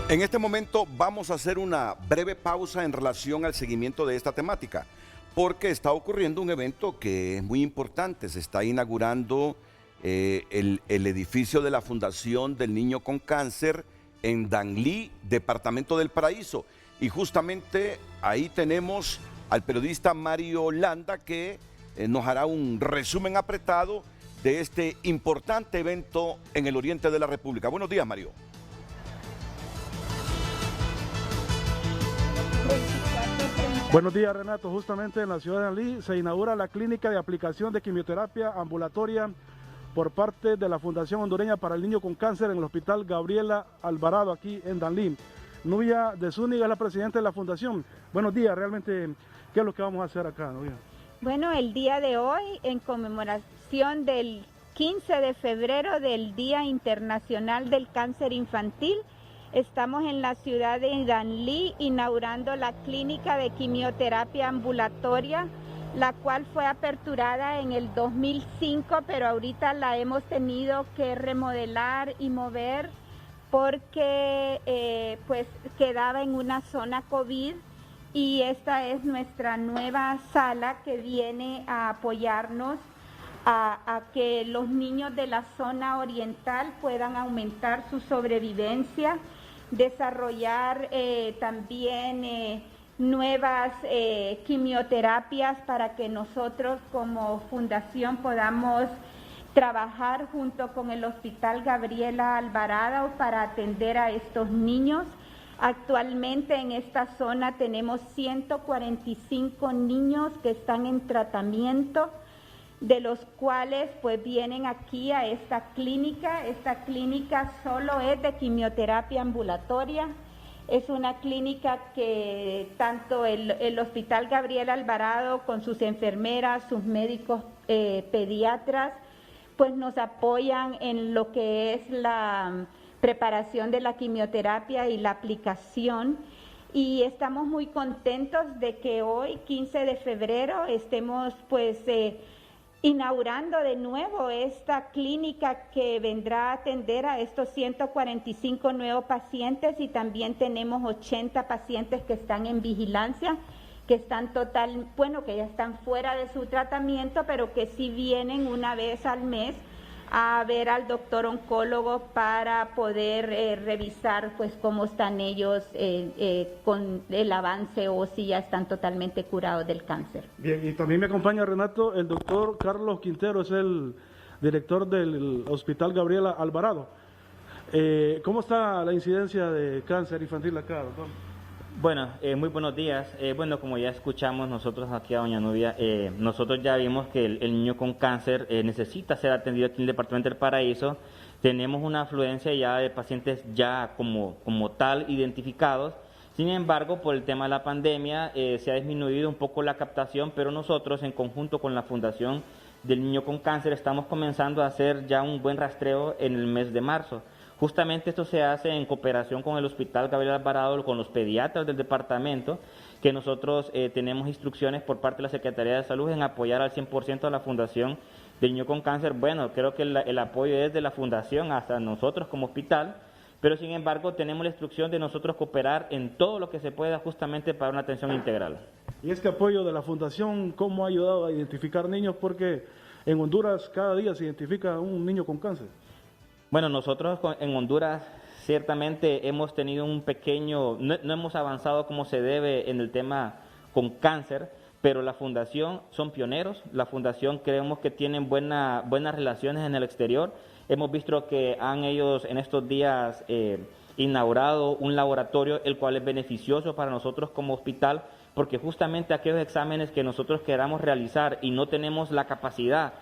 En este momento vamos a hacer una breve pausa en relación al seguimiento de esta temática, porque está ocurriendo un evento que es muy importante. Se está inaugurando el edificio de la Fundación del Niño con Cáncer en Danlí, Departamento del Paraíso. Y justamente ahí tenemos al periodista Mario Landa, que nos hará un resumen apretado de este importante evento en el oriente de la República. Buenos días, Mario. Buenos días, Renato. Justamente en la ciudad de Danlí se inaugura la clínica de aplicación de quimioterapia ambulatoria por parte de la Fundación Hondureña para el Niño con Cáncer en el Hospital Gabriela Alvarado, aquí en Danlí. Nubia de Zúñiga es la presidenta de la fundación. Buenos días, realmente, ¿qué es lo que vamos a hacer acá, Nubia? Bueno, el día de hoy, en conmemoración del 15 de febrero del Día Internacional del Cáncer Infantil, estamos en la ciudad de Danlí inaugurando la clínica de quimioterapia ambulatoria, la cual fue aperturada en el 2005, pero ahorita la hemos tenido que remodelar y mover porque pues quedaba en una zona COVID, y esta es nuestra nueva sala que viene a apoyarnos a que los niños de la zona oriental puedan aumentar su sobrevivencia, desarrollar también nuevas quimioterapias para que nosotros como fundación podamos trabajar junto con el Hospital Gabriela Alvarado para atender a estos niños. Actualmente en esta zona tenemos 145 niños que están en tratamiento, de los cuales pues vienen aquí a esta clínica. Esta clínica solo es de quimioterapia ambulatoria. Es una clínica que tanto el Hospital Gabriela Alvarado con sus enfermeras, sus médicos pediatras, pues nos apoyan en lo que es la preparación de la quimioterapia y la aplicación. Y estamos muy contentos de que hoy, 15 de febrero, estemos pues inaugurando de nuevo esta clínica que vendrá a atender a estos 145 nuevos pacientes, y también tenemos 80 pacientes que están en vigilancia, que están que ya están fuera de su tratamiento, pero que sí vienen una vez al mes a ver al doctor oncólogo para poder revisar pues cómo están ellos con el avance o si ya están totalmente curados del cáncer. Bien, y también me acompaña, Renato, el doctor Carlos Quintero, es el director del Hospital Gabriela Alvarado. ¿Cómo está la incidencia de cáncer infantil acá, doctor? Bueno, muy buenos días. Bueno, como ya escuchamos nosotros aquí a doña Nubia, nosotros ya vimos que el niño con cáncer necesita ser atendido aquí en el Departamento del Paraíso. Tenemos una afluencia ya de pacientes ya como tal identificados. Sin embargo, por el tema de la pandemia se ha disminuido un poco la captación, pero nosotros en conjunto con la Fundación del Niño con Cáncer estamos comenzando a hacer ya un buen rastreo en el mes de marzo. Justamente esto se hace en cooperación con el Hospital Gabriela Alvarado, con los pediatras del departamento, que nosotros tenemos instrucciones por parte de la Secretaría de Salud en apoyar al 100% a la Fundación del Niño con Cáncer. Bueno, creo que el apoyo es de la Fundación hasta nosotros como hospital, pero sin embargo tenemos la instrucción de nosotros cooperar en todo lo que se pueda justamente para una atención integral. Y este apoyo de la Fundación, ¿cómo ha ayudado a identificar niños? Porque en Honduras cada día se identifica un niño con cáncer. Bueno, nosotros en Honduras ciertamente hemos tenido un pequeño, no hemos avanzado como se debe en el tema con cáncer, pero la Fundación son pioneros. La Fundación creemos que tienen buenas relaciones en el exterior. Hemos visto que han ellos en estos días inaugurado un laboratorio, el cual es beneficioso para nosotros como hospital, porque justamente aquellos exámenes que nosotros queramos realizar y no tenemos la capacidad,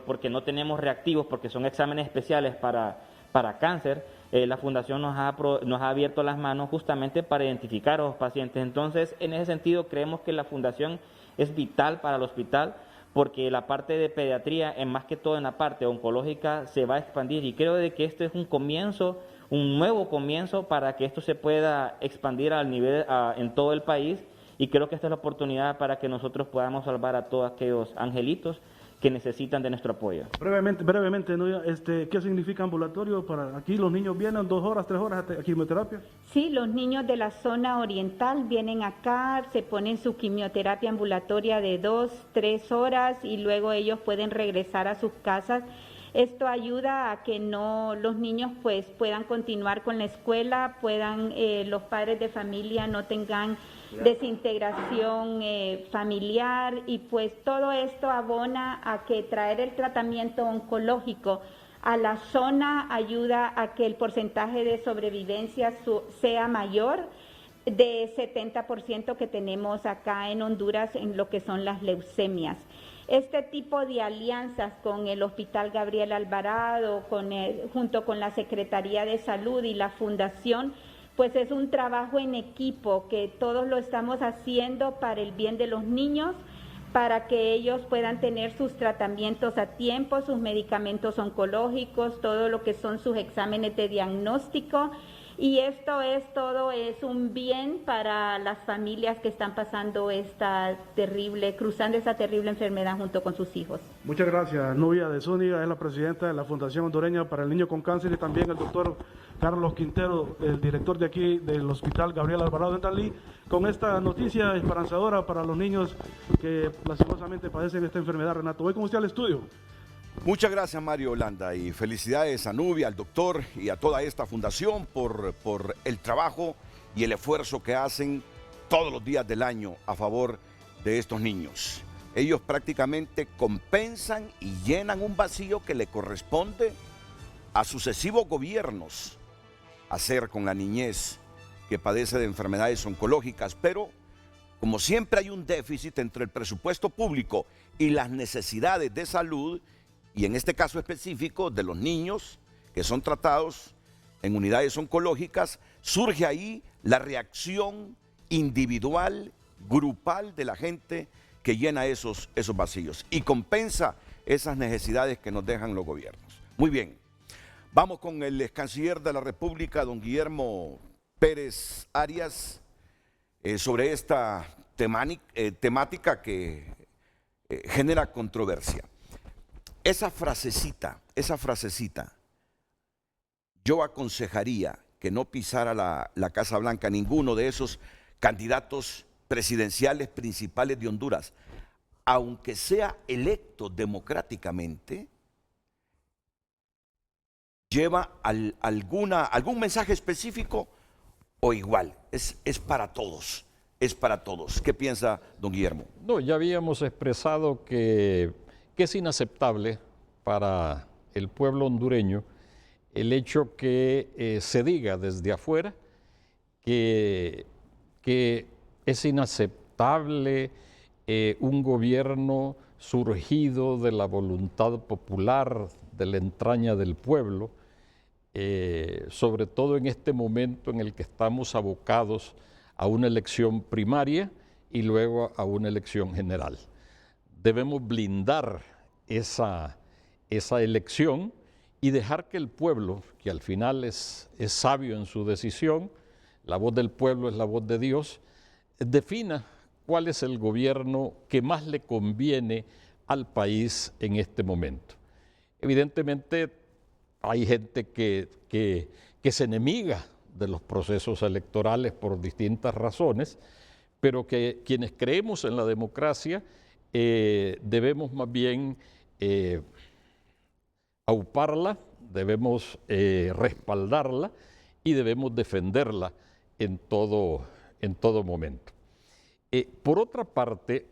porque no tenemos reactivos, porque son exámenes especiales para cáncer, la Fundación nos ha abierto las manos justamente para identificar a los pacientes. Entonces, en ese sentido, creemos que la Fundación es vital para el hospital, porque la parte de pediatría, más que todo en la parte oncológica, se va a expandir, y creo de que este es un comienzo, un nuevo comienzo para que esto se pueda expandir al nivel en todo el país, y creo que esta es la oportunidad para que nosotros podamos salvar a todos aquellos angelitos que necesitan de nuestro apoyo. Brevemente, ¿no? ¿Qué significa ambulatorio? Para aquí los niños vienen 2 horas, 3 horas a quimioterapia. Sí, los niños de la zona oriental vienen acá, se ponen su quimioterapia ambulatoria de 2, 3 horas y luego ellos pueden regresar a sus casas. Esto ayuda a que los niños pues puedan continuar con la escuela, los padres de familia no tengan desintegración familiar, y pues todo esto abona a que traer el tratamiento oncológico a la zona ayuda a que el porcentaje de sobrevivencia sea mayor de 70% que tenemos acá en Honduras en lo que son las leucemias. Este tipo de alianzas con el Hospital Gabriela Alvarado, junto con la Secretaría de Salud y la Fundación, pues es un trabajo en equipo que todos lo estamos haciendo para el bien de los niños, para que ellos puedan tener sus tratamientos a tiempo, sus medicamentos oncológicos, todo lo que son sus exámenes de diagnóstico, Y esto es todo, es un bien para las familias que están pasando cruzando esa terrible enfermedad junto con sus hijos. Muchas gracias. Nubia de Zúñiga es la presidenta de la Fundación Hondureña para el Niño con Cáncer, y también el doctor Carlos Quintero, el director de aquí del Hospital Gabriel Alvarado de Dalí, con esta noticia esperanzadora para los niños que lastimosamente padecen esta enfermedad. Renato, voy con usted al estudio. Muchas gracias, Mario Holanda, y felicidades a Nubia, al doctor y a toda esta fundación por el trabajo y el esfuerzo que hacen todos los días del año a favor de estos niños. Ellos prácticamente compensan y llenan un vacío que le corresponde a sucesivos gobiernos hacer con la niñez que padece de enfermedades oncológicas, pero como siempre hay un déficit entre el presupuesto público y las necesidades de salud, y en este caso específico de los niños que son tratados en unidades oncológicas, surge ahí la reacción individual, grupal de la gente que llena esos vacíos y compensa esas necesidades que nos dejan los gobiernos. Muy bien, vamos con el ex canciller de la República, don Guillermo Pérez Arias, sobre esta temática que genera controversia. Esa frasecita, yo aconsejaría que no pisara la Casa Blanca ninguno de esos candidatos presidenciales principales de Honduras, aunque sea electo democráticamente, lleva algún mensaje específico o igual, es para todos, ¿Qué piensa don Guillermo? No, ya habíamos expresado que es inaceptable para el pueblo hondureño el hecho que se diga desde afuera que es inaceptable un gobierno surgido de la voluntad popular, de la entraña del pueblo, sobre todo en este momento en el que estamos abocados a una elección primaria y luego a una elección general. Debemos blindar esa elección y dejar que el pueblo, que al final es sabio en su decisión, la voz del pueblo es la voz de Dios, defina cuál es el gobierno que más le conviene al país en este momento. Evidentemente hay gente que se enemiga de los procesos electorales por distintas razones, pero que quienes creemos en la democracia debemos más bien auparla, debemos respaldarla y debemos defenderla en todo momento. Por otra parte,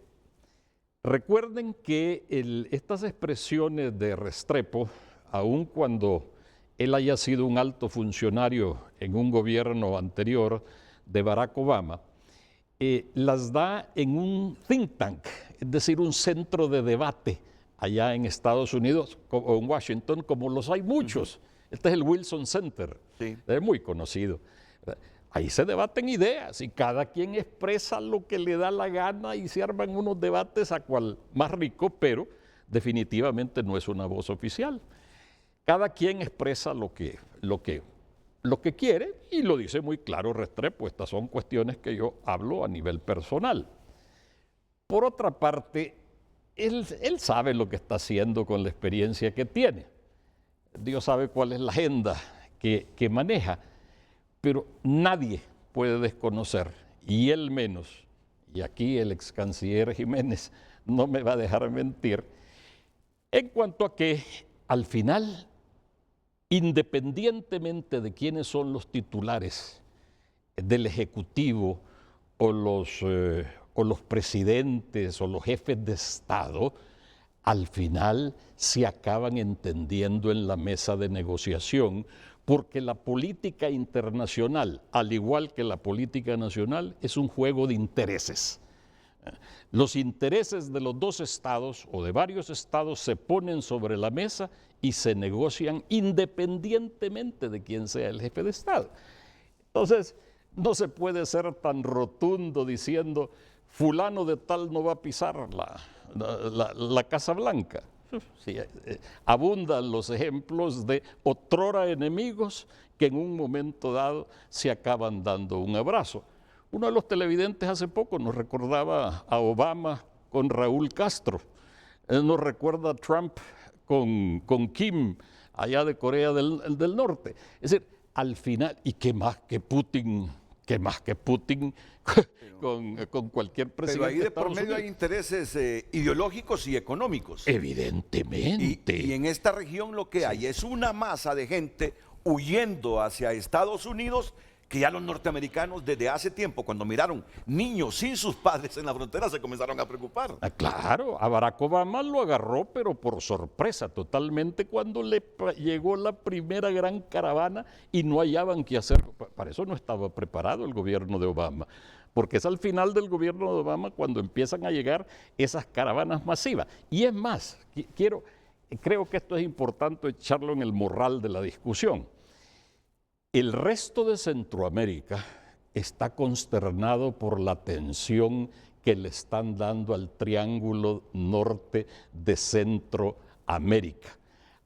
recuerden que estas expresiones de Restrepo, aun cuando él haya sido un alto funcionario en un gobierno anterior de Barack Obama, las da en un think tank, es decir, un centro de debate allá en Estados Unidos o en Washington, como los hay muchos. Este es el Wilson Center, sí. Es muy conocido. Ahí se debaten ideas y cada quien expresa lo que le da la gana y se arman unos debates a cual más rico, pero definitivamente no es una voz oficial. Cada quien expresa lo que quiere y lo dice muy claro Restrepo. Estas son cuestiones que yo hablo a nivel personal. Por otra parte, él sabe lo que está haciendo con la experiencia que tiene. Dios sabe cuál es la agenda que maneja, pero nadie puede desconocer, y él menos, y aquí el ex canciller Jiménez no me va a dejar mentir, en cuanto a que al final, independientemente de quiénes son los titulares del Ejecutivo o los presidentes o los jefes de Estado, al final se acaban entendiendo en la mesa de negociación, porque la política internacional, al igual que la política nacional, es un juego de intereses. Los intereses de los dos estados o de varios estados se ponen sobre la mesa y se negocian independientemente de quién sea el jefe de Estado. Entonces, no se puede ser tan rotundo diciendo fulano de tal no va a pisar la Casa Blanca. Sí, abundan los ejemplos de otrora enemigos que en un momento dado se acaban dando un abrazo. Uno de los televidentes hace poco nos recordaba a Obama con Raúl Castro, nos recuerda a Trump con Kim, allá de Corea del Norte. Es decir, al final, ¿y qué más que Putin con cualquier presidente? Pero ahí de por medio hay intereses ideológicos y económicos. Evidentemente. Y en esta región lo que hay es una masa de gente huyendo hacia Estados Unidos, que ya los norteamericanos desde hace tiempo, cuando miraron niños sin sus padres en la frontera, se comenzaron a preocupar. Claro, a Barack Obama lo agarró, pero por sorpresa totalmente, cuando le llegó la primera gran caravana y no hallaban qué hacer. Para eso no estaba preparado el gobierno de Obama, porque es al final del gobierno de Obama cuando empiezan a llegar esas caravanas masivas. Y es más, creo que esto es importante echarlo en el morral de la discusión. El resto de Centroamérica está consternado por la atención que le están dando al Triángulo Norte de Centroamérica.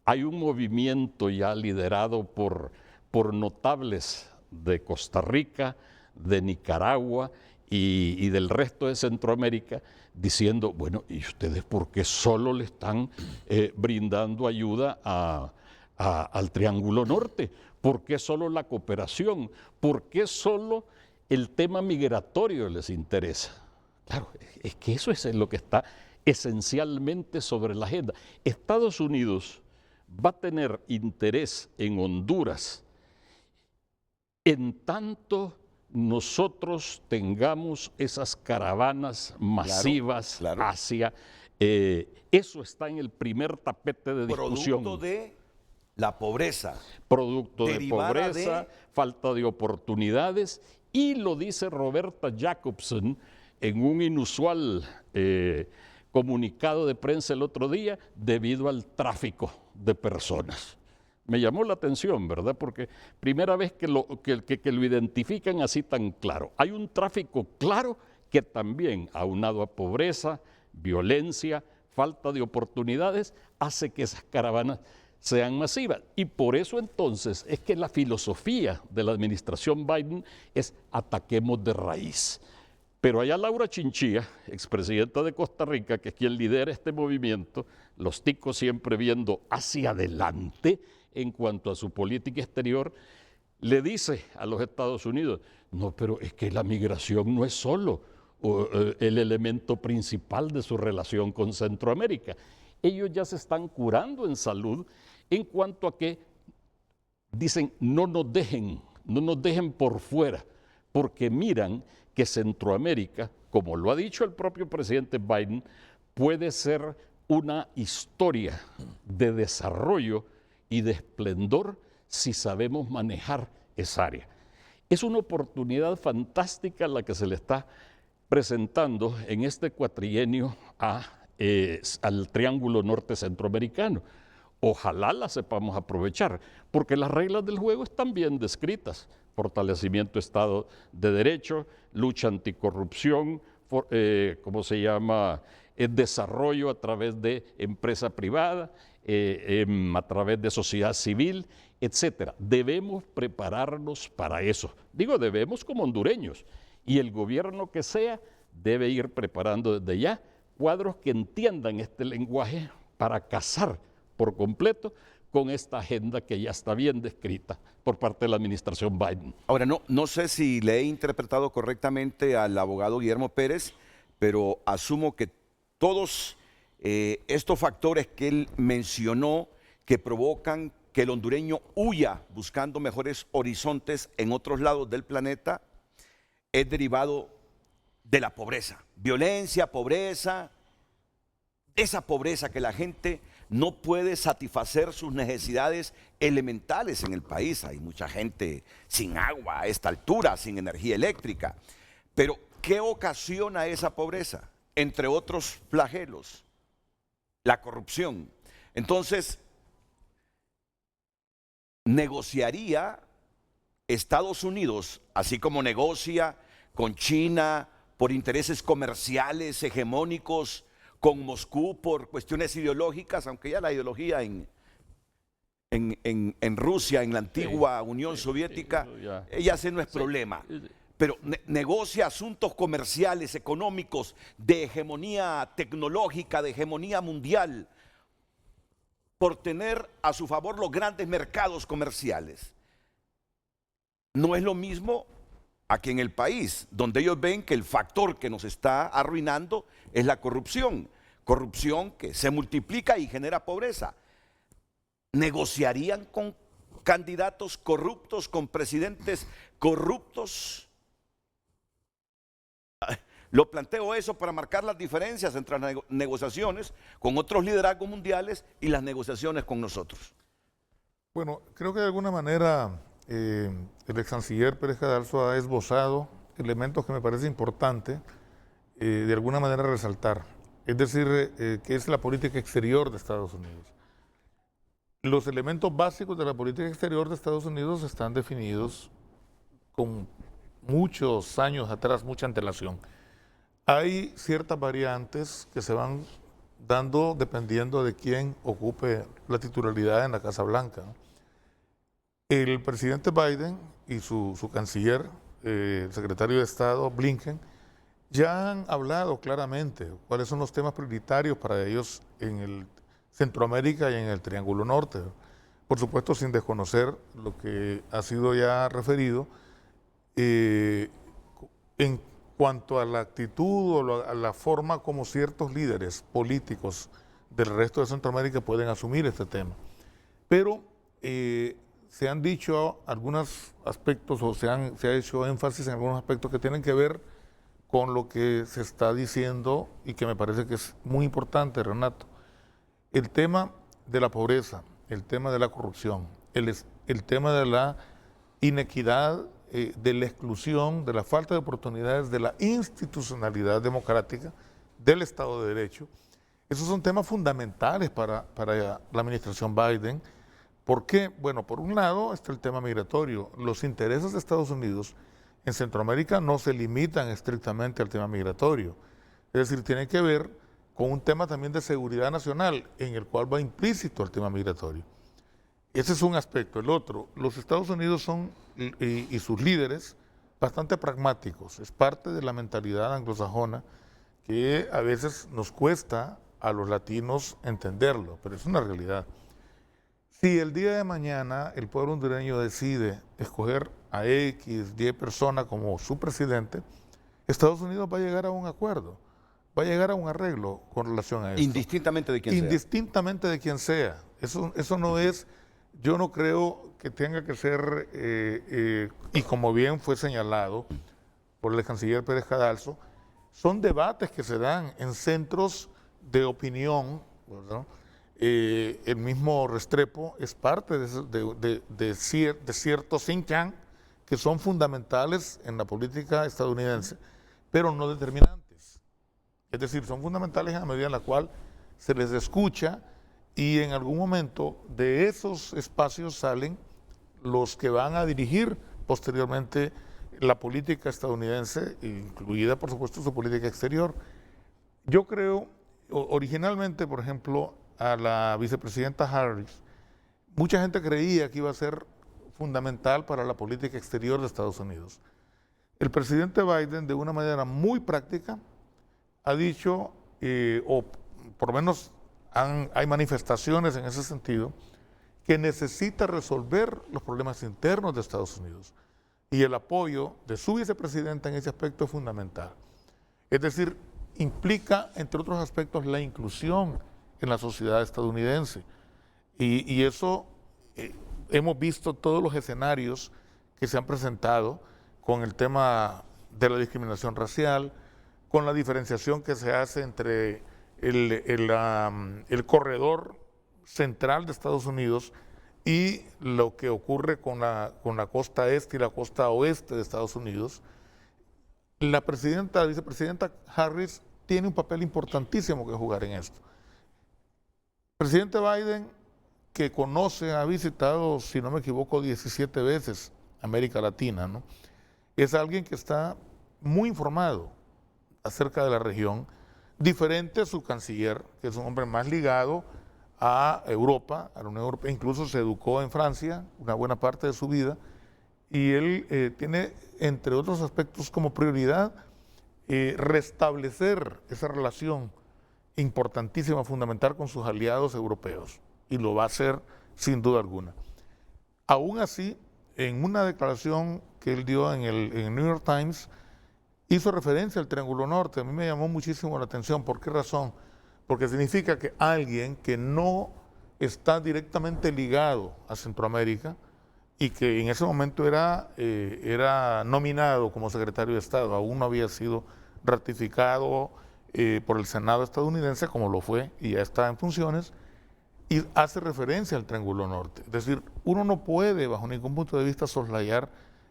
Hay un movimiento ya liderado por notables de Costa Rica, de Nicaragua y del resto de Centroamérica, diciendo, bueno, ¿y ustedes por qué solo le están brindando ayuda al Triángulo Norte? ¿Por qué solo la cooperación? ¿Por qué solo el tema migratorio les interesa? Claro, es que eso es lo que está esencialmente sobre la agenda. Estados Unidos va a tener interés en Honduras en tanto nosotros tengamos esas caravanas masivas hacia... eso está en el primer tapete de discusión. Producto de la pobreza. Producto de pobreza, falta de oportunidades, y lo dice Roberta Jacobson en un inusual comunicado de prensa el otro día, debido al tráfico de personas. Me llamó la atención, ¿verdad? Porque primera vez que lo identifican así tan claro. Hay un tráfico claro que también, aunado a pobreza, violencia, falta de oportunidades, hace que esas caravanas sean masivas. Y por eso entonces es que la filosofía de la administración Biden es ataquemos de raíz. Pero allá Laura Chinchilla, expresidenta de Costa Rica, que es quien lidera este movimiento, los ticos siempre viendo hacia adelante en cuanto a su política exterior, le dice a los Estados Unidos, no, pero es que la migración no es solo el elemento principal de su relación con Centroamérica. Ellos ya se están curando en salud en cuanto a que dicen no nos dejen por fuera, porque miran que Centroamérica, como lo ha dicho el propio presidente Biden, puede ser una historia de desarrollo y de esplendor si sabemos manejar esa área. Es una oportunidad fantástica la que se le está presentando en este cuatrienio al Triángulo Norte Centroamericano. Ojalá la sepamos aprovechar, porque las reglas del juego están bien descritas. Fortalecimiento de Estado de Derecho, lucha anticorrupción, desarrollo a través de empresa privada, a través de sociedad civil, etcétera. Debemos prepararnos para eso. Digo, debemos como hondureños, y el gobierno que sea debe ir preparando desde ya cuadros que entiendan este lenguaje para casar por completo con esta agenda que ya está bien descrita por parte de la administración Biden. Ahora, no sé si le he interpretado correctamente al abogado Guillermo Pérez, pero asumo que todos estos factores que él mencionó que provocan que el hondureño huya buscando mejores horizontes en otros lados del planeta es derivado de la pobreza. Violencia, pobreza, esa pobreza que la gente no puede satisfacer sus necesidades elementales en el país. Hay mucha gente sin agua a esta altura, sin energía eléctrica. Pero, ¿qué ocasiona esa pobreza? Entre otros flagelos, la corrupción. Entonces, negociaría Estados Unidos, así como negocia con China por intereses comerciales hegemónicos, con Moscú por cuestiones ideológicas, aunque ya la ideología en Rusia, en la antigua Unión Soviética, ella ese no es problema. Pero negocia asuntos comerciales, económicos, de hegemonía tecnológica, de hegemonía mundial, por tener a su favor los grandes mercados comerciales. No es lo mismo aquí en el país, donde ellos ven que el factor que nos está arruinando es la corrupción. Corrupción que se multiplica y genera pobreza. ¿Negociarían con candidatos corruptos, con presidentes corruptos? Lo planteo eso para marcar las diferencias entre las negociaciones con otros liderazgos mundiales y las negociaciones con nosotros. Bueno, creo que de alguna manera el ex canciller Pérez Cadalso ha esbozado elementos que me parece importante de alguna manera resaltar. Es decir, que es la política exterior de Estados Unidos. Los elementos básicos de la política exterior de Estados Unidos están definidos con muchos años atrás, mucha antelación. Hay ciertas variantes que se van dando dependiendo de quién ocupe la titularidad en la Casa Blanca. El presidente Biden y su canciller, el secretario de Estado Blinken, ya han hablado claramente cuáles son los temas prioritarios para ellos en el Centroamérica y en el Triángulo Norte. Por supuesto, sin desconocer lo que ha sido ya referido en cuanto a la actitud o a la forma como ciertos líderes políticos del resto de Centroamérica pueden asumir este tema. Pero se han dicho algunos aspectos o se ha hecho énfasis en algunos aspectos que tienen que ver con lo que se está diciendo y que me parece que es muy importante, Renato. El tema de la pobreza, el tema de la corrupción, el tema de la inequidad, de la exclusión, de la falta de oportunidades, de la institucionalidad democrática, del Estado de Derecho. Esos son temas fundamentales para la administración Biden. ¿Por qué? Bueno, por un lado está el tema migratorio. Los intereses de Estados Unidos en Centroamérica no se limitan estrictamente al tema migratorio. Es decir, tiene que ver con un tema también de seguridad nacional, en el cual va implícito el tema migratorio. Ese es un aspecto. El otro, los Estados Unidos son, y sus líderes, bastante pragmáticos. Es parte de la mentalidad anglosajona que a veces nos cuesta a los latinos entenderlo, pero es una realidad. Si el día de mañana el pueblo hondureño decide escoger a X, 10 personas como su presidente, Estados Unidos va a llegar a un acuerdo, va a llegar a un arreglo con relación a eso. Indistintamente de quién sea. Indistintamente de quién sea. Eso no es, yo no creo que tenga que ser, y como bien fue señalado por el canciller Pérez Cadalso, son debates que se dan en centros de opinión, ¿verdad? El mismo Restrepo es parte de ciertos think tank que son fundamentales en la política estadounidense, pero no determinantes. Es decir, son fundamentales en la medida en la cual se les escucha y en algún momento de esos espacios salen los que van a dirigir posteriormente la política estadounidense, incluida por supuesto su política exterior. Yo creo, originalmente, por ejemplo, a la vicepresidenta Harris, mucha gente creía que iba a ser fundamental para la política exterior de Estados Unidos. El presidente Biden, de una manera muy práctica, ha dicho, o por lo menos hay manifestaciones en ese sentido, que necesita resolver los problemas internos de Estados Unidos. Y el apoyo de su vicepresidenta en ese aspecto es fundamental. Es decir, implica, entre otros aspectos, la inclusión en la sociedad estadounidense. Y eso hemos visto todos los escenarios que se han presentado con el tema de la discriminación racial, con la diferenciación que se hace entre el corredor central de Estados Unidos y lo que ocurre con la costa este y la costa oeste de Estados Unidos. La vicepresidenta Harris tiene un papel importantísimo que jugar en esto. El presidente Biden, que conoce, ha visitado, si no me equivoco, 17 veces América Latina, ¿no? Es alguien que está muy informado acerca de la región, diferente a su canciller, que es un hombre más ligado a Europa, a la Unión Europea, incluso se educó en Francia una buena parte de su vida, y él tiene, entre otros aspectos, como prioridad restablecer esa relación importantísima, fundamental con sus aliados europeos, y lo va a hacer sin duda alguna. Aún así, en una declaración que él dio en el New York Times, hizo referencia al Triángulo Norte. A mí me llamó muchísimo la atención. ¿Por qué razón? Porque significa que alguien que no está directamente ligado a Centroamérica y que en ese momento era nominado como secretario de Estado, aún no había sido ratificado por el Senado estadounidense, como lo fue, y ya está en funciones, y hace referencia al Triángulo Norte. Es decir, uno no puede, bajo ningún punto de vista, soslayar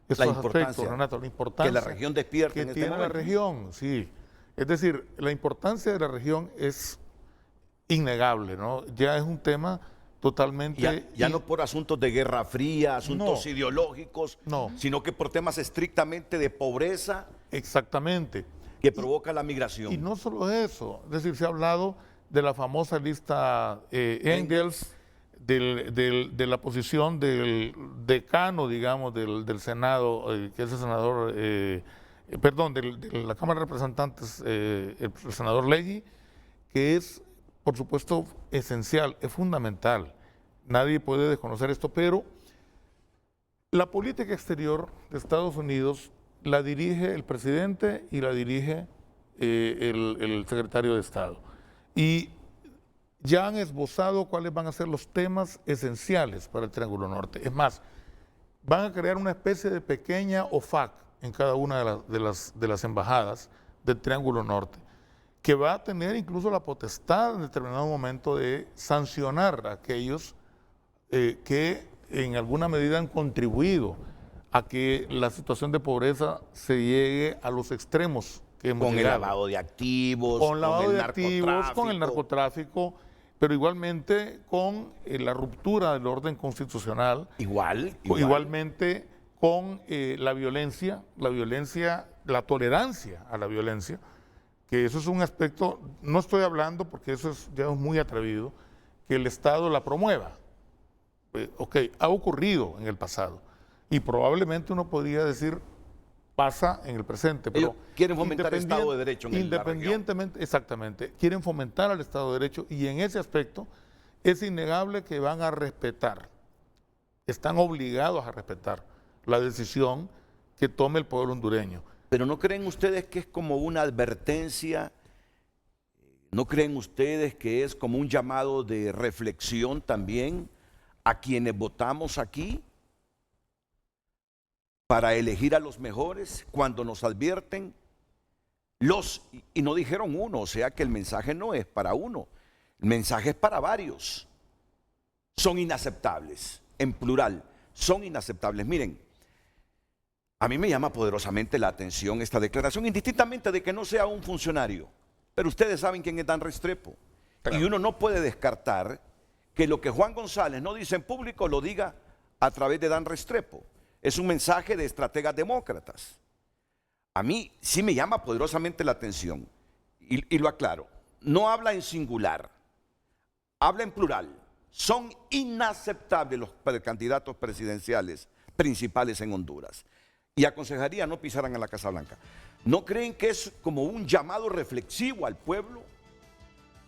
esos aspectos, Renato, la importancia que la región despierte que en este tiene la momento. región, sí. Es decir, la importancia de la región es innegable, ¿no? Ya es un tema totalmente... Ya no por asuntos de guerra fría, asuntos ideológicos, sino que por temas estrictamente de pobreza. Exactamente. Que provoca la migración. Y no solo eso, es decir, se ha hablado de la famosa lista Engels, de la posición del decano, digamos, del Senado, que es el senador, perdón, de la Cámara de Representantes, el senador Leahy, que es, por supuesto, esencial, es fundamental. Nadie puede desconocer esto, pero la política exterior de Estados Unidos la dirige el presidente y la dirige el secretario de Estado. Y ya han esbozado cuáles van a ser los temas esenciales para el Triángulo Norte. Es más, van a crear una especie de pequeña OFAC en cada una de las embajadas del Triángulo Norte, que va a tener incluso la potestad en determinado momento de sancionar a aquellos que en alguna medida han contribuido a que la situación de pobreza se llegue a los extremos que hemos con llegado. El lavado de activos, Con lavado de activos, con el narcotráfico, pero igualmente con la ruptura del orden constitucional. Igualmente con la violencia, la tolerancia a la violencia, que eso es un aspecto, no estoy hablando porque eso es ya muy atrevido, que el Estado la promueva. Ok, ha ocurrido en el pasado y probablemente uno podría decir pasa en el presente. Pero ellos quieren fomentar el Estado de Derecho en la región. Independientemente, exactamente, quieren fomentar al Estado de Derecho y en ese aspecto es innegable que van a respetar, están obligados a respetar la decisión que tome el pueblo hondureño. Pero ¿no creen ustedes que es como una advertencia? ¿No creen ustedes que es como un llamado de reflexión también a quienes votamos aquí para elegir a los mejores cuando nos advierten y no dijeron uno, o sea que el mensaje no es para uno, el mensaje es para varios? Son inaceptables, en plural, son inaceptables. Miren, a mí me llama poderosamente la atención esta declaración, indistintamente de que no sea un funcionario, pero ustedes saben quién es Dan Restrepo. Claro. Y uno no puede descartar que lo que Juan González no dice en público lo diga a través de Dan Restrepo. Es un mensaje de estrategas demócratas. A mí sí me llama poderosamente la atención, y lo aclaro, no habla en singular, habla en plural. Son inaceptables los candidatos presidenciales principales en Honduras. Y aconsejaría no pisaran a la Casa Blanca. ¿No creen que es como un llamado reflexivo al pueblo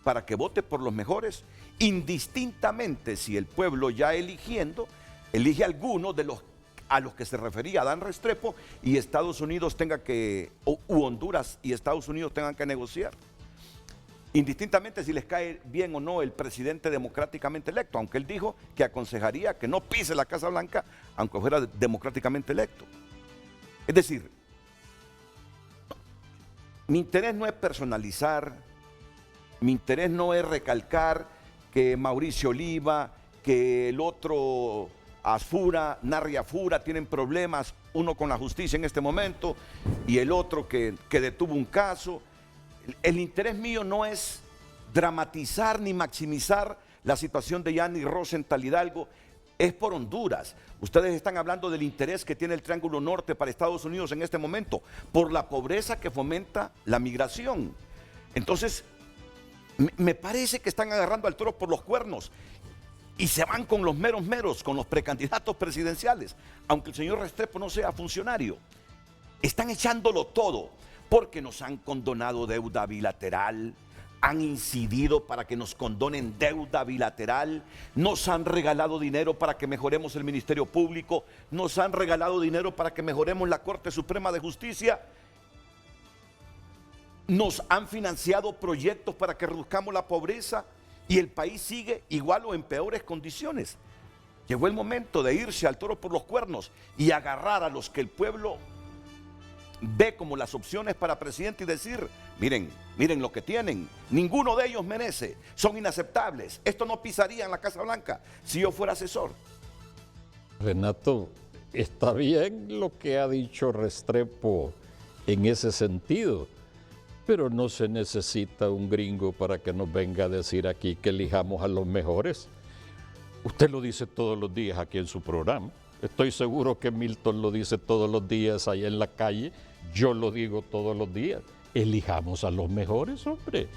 para que vote por los mejores? Indistintamente si el pueblo ya eligiendo, elige alguno de los a los que se refería Dan Restrepo y Estados Unidos tenga que, u Honduras y Estados Unidos tengan que negociar. Indistintamente si les cae bien o no el presidente democráticamente electo, aunque él dijo que aconsejaría que no pise la Casa Blanca aunque fuera democráticamente electo. Es decir, mi interés no es personalizar, mi interés no es recalcar que Mauricio Oliva, que el otro Asfura, Narri Afura tienen problemas, uno con la justicia en este momento y el otro que detuvo un caso. El interés mío no es dramatizar ni maximizar la situación de Yanni Rosenthal Hidalgo, es por Honduras. Ustedes están hablando del interés que tiene el Triángulo Norte para Estados Unidos en este momento, por la pobreza que fomenta la migración. Entonces, Me parece que están agarrando al toro por los cuernos y se van con los meros, con los precandidatos presidenciales, aunque el señor Restrepo no sea funcionario. Están echándolo todo porque nos han condonado deuda bilateral, han incidido para que nos condonen deuda bilateral, nos han regalado dinero para que mejoremos el Ministerio Público, nos han regalado dinero para que mejoremos la Corte Suprema de Justicia, nos han financiado proyectos para que reduzcamos la pobreza y el país sigue igual o en peores condiciones. Llegó el momento de irse al toro por los cuernos y agarrar a los que el pueblo ve como las opciones para presidente y decir, miren lo que tienen, ninguno de ellos merece, son inaceptables, esto no pisaría en la Casa Blanca si yo fuera asesor. Renato, está bien lo que ha dicho Restrepo en ese sentido, pero no se necesita un gringo para que nos venga a decir aquí que elijamos a los mejores. Usted lo dice todos los días aquí en su programa. Estoy seguro que Milton lo dice todos los días ahí en la calle. Yo lo digo todos los días. Elijamos a los mejores, hombre.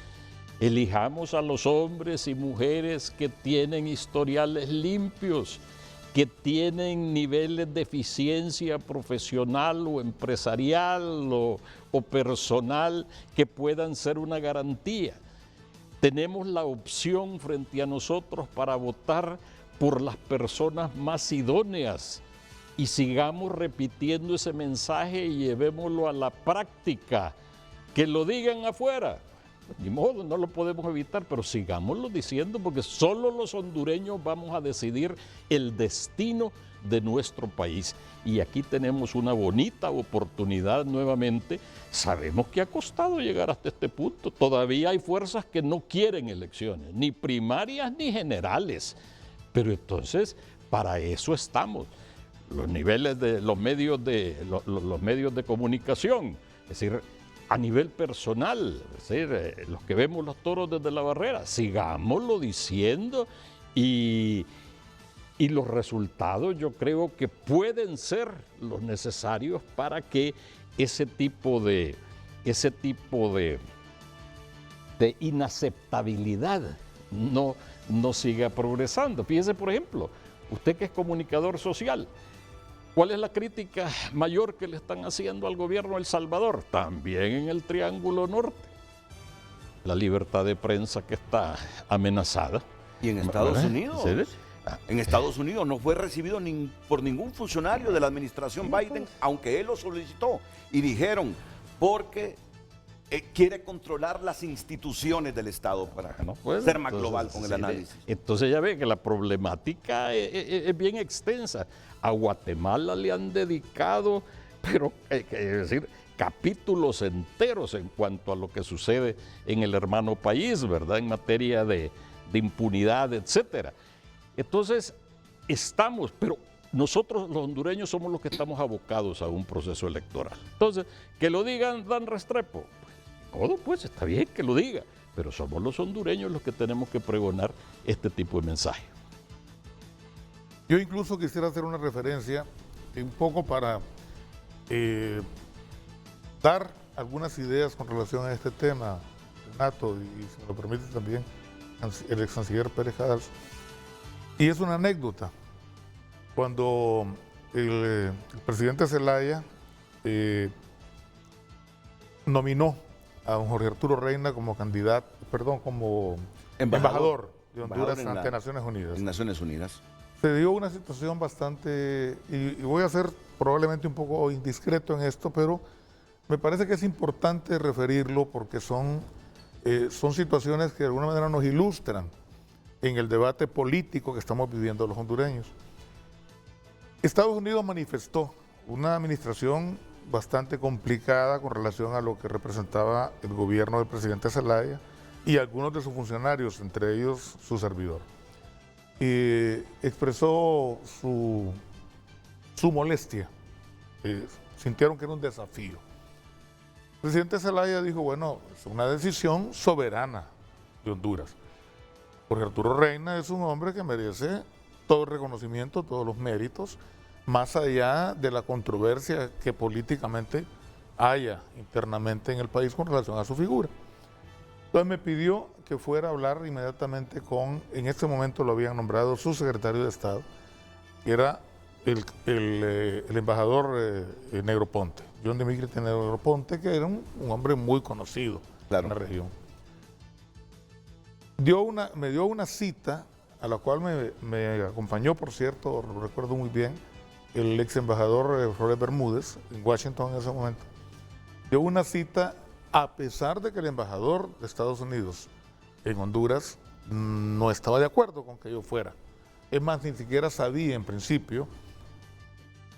Elijamos a los hombres y mujeres que tienen historiales limpios, que tienen niveles de eficiencia profesional o empresarial o personal que puedan ser una garantía. Tenemos la opción frente a nosotros para votar por las personas más idóneas y sigamos repitiendo ese mensaje y llevémoslo a la práctica. Que lo digan afuera, ni modo, no lo podemos evitar, pero sigámoslo diciendo porque solo los hondureños vamos a decidir el destino de nuestro país. Y aquí tenemos una bonita oportunidad nuevamente. Sabemos que ha costado llegar hasta este punto. Todavía hay fuerzas que no quieren elecciones, ni primarias ni generales. Pero entonces, para eso estamos. Los niveles de los medios de comunicación, es decir, a nivel personal, es decir, los que vemos los toros desde la barrera, sigámoslo diciendo y los resultados yo creo que pueden ser los necesarios para que ese tipo de inaceptabilidad no siga progresando. Fíjese, por ejemplo, usted que es comunicador social, ¿cuál es la crítica mayor que le están haciendo al gobierno de El Salvador? También en el Triángulo Norte. La libertad de prensa que está amenazada. ¿Y en Estados Unidos? ¿Sí? En Estados Unidos no fue recibido por ningún funcionario de la administración Biden, aunque él lo solicitó. Y dijeron, porque quiere controlar las instituciones del Estado para ser más global con el análisis. Entonces ya ve que la problemática es bien extensa. A Guatemala le han dedicado, pero es decir, capítulos enteros en cuanto a lo que sucede en el hermano país, ¿verdad? En materia de impunidad, etcétera. Entonces, pero nosotros los hondureños somos los que estamos abocados a un proceso electoral. Entonces, que lo digan Dan Restrepo, pues está bien que lo diga, pero somos los hondureños los que tenemos que pregonar este tipo de mensaje. Yo incluso quisiera hacer una referencia un poco para dar algunas ideas con relación a este tema, Renato, y si me lo permite también el ex canciller Pérez Cadalso. Y es una anécdota. Cuando el presidente Zelaya nominó a don Jorge Arturo Reina como como embajador de Honduras ante Naciones Unidas. En Naciones Unidas. Se dio una situación bastante, y voy a ser probablemente un poco indiscreto en esto, pero me parece que es importante referirlo porque son situaciones que de alguna manera nos ilustran en el debate político que estamos viviendo los hondureños. Estados Unidos manifestó una administración bastante complicada con relación a lo que representaba el gobierno del presidente Zelaya y algunos de sus funcionarios, entre ellos su servidor. Expresó su molestia, sintieron que era un desafío. El presidente Zelaya dijo, bueno, es una decisión soberana de Honduras. Jorge Arturo Reina es un hombre que merece todo el reconocimiento, todos los méritos, más allá de la controversia que políticamente haya internamente en el país con relación a su figura. Entonces me pidió que fuera a hablar inmediatamente con, en este momento lo habían nombrado su secretario de Estado, que era el embajador Negroponte, John Demetrio Negroponte, que era un hombre muy conocido en la región. Me dio una cita a la cual me acompañó, por cierto, lo recuerdo muy bien, el ex embajador Flores Bermúdez en Washington en ese momento. Dio una cita a pesar de que el embajador de Estados Unidos en Honduras no estaba de acuerdo con que yo fuera. Es más, ni siquiera sabía en principio.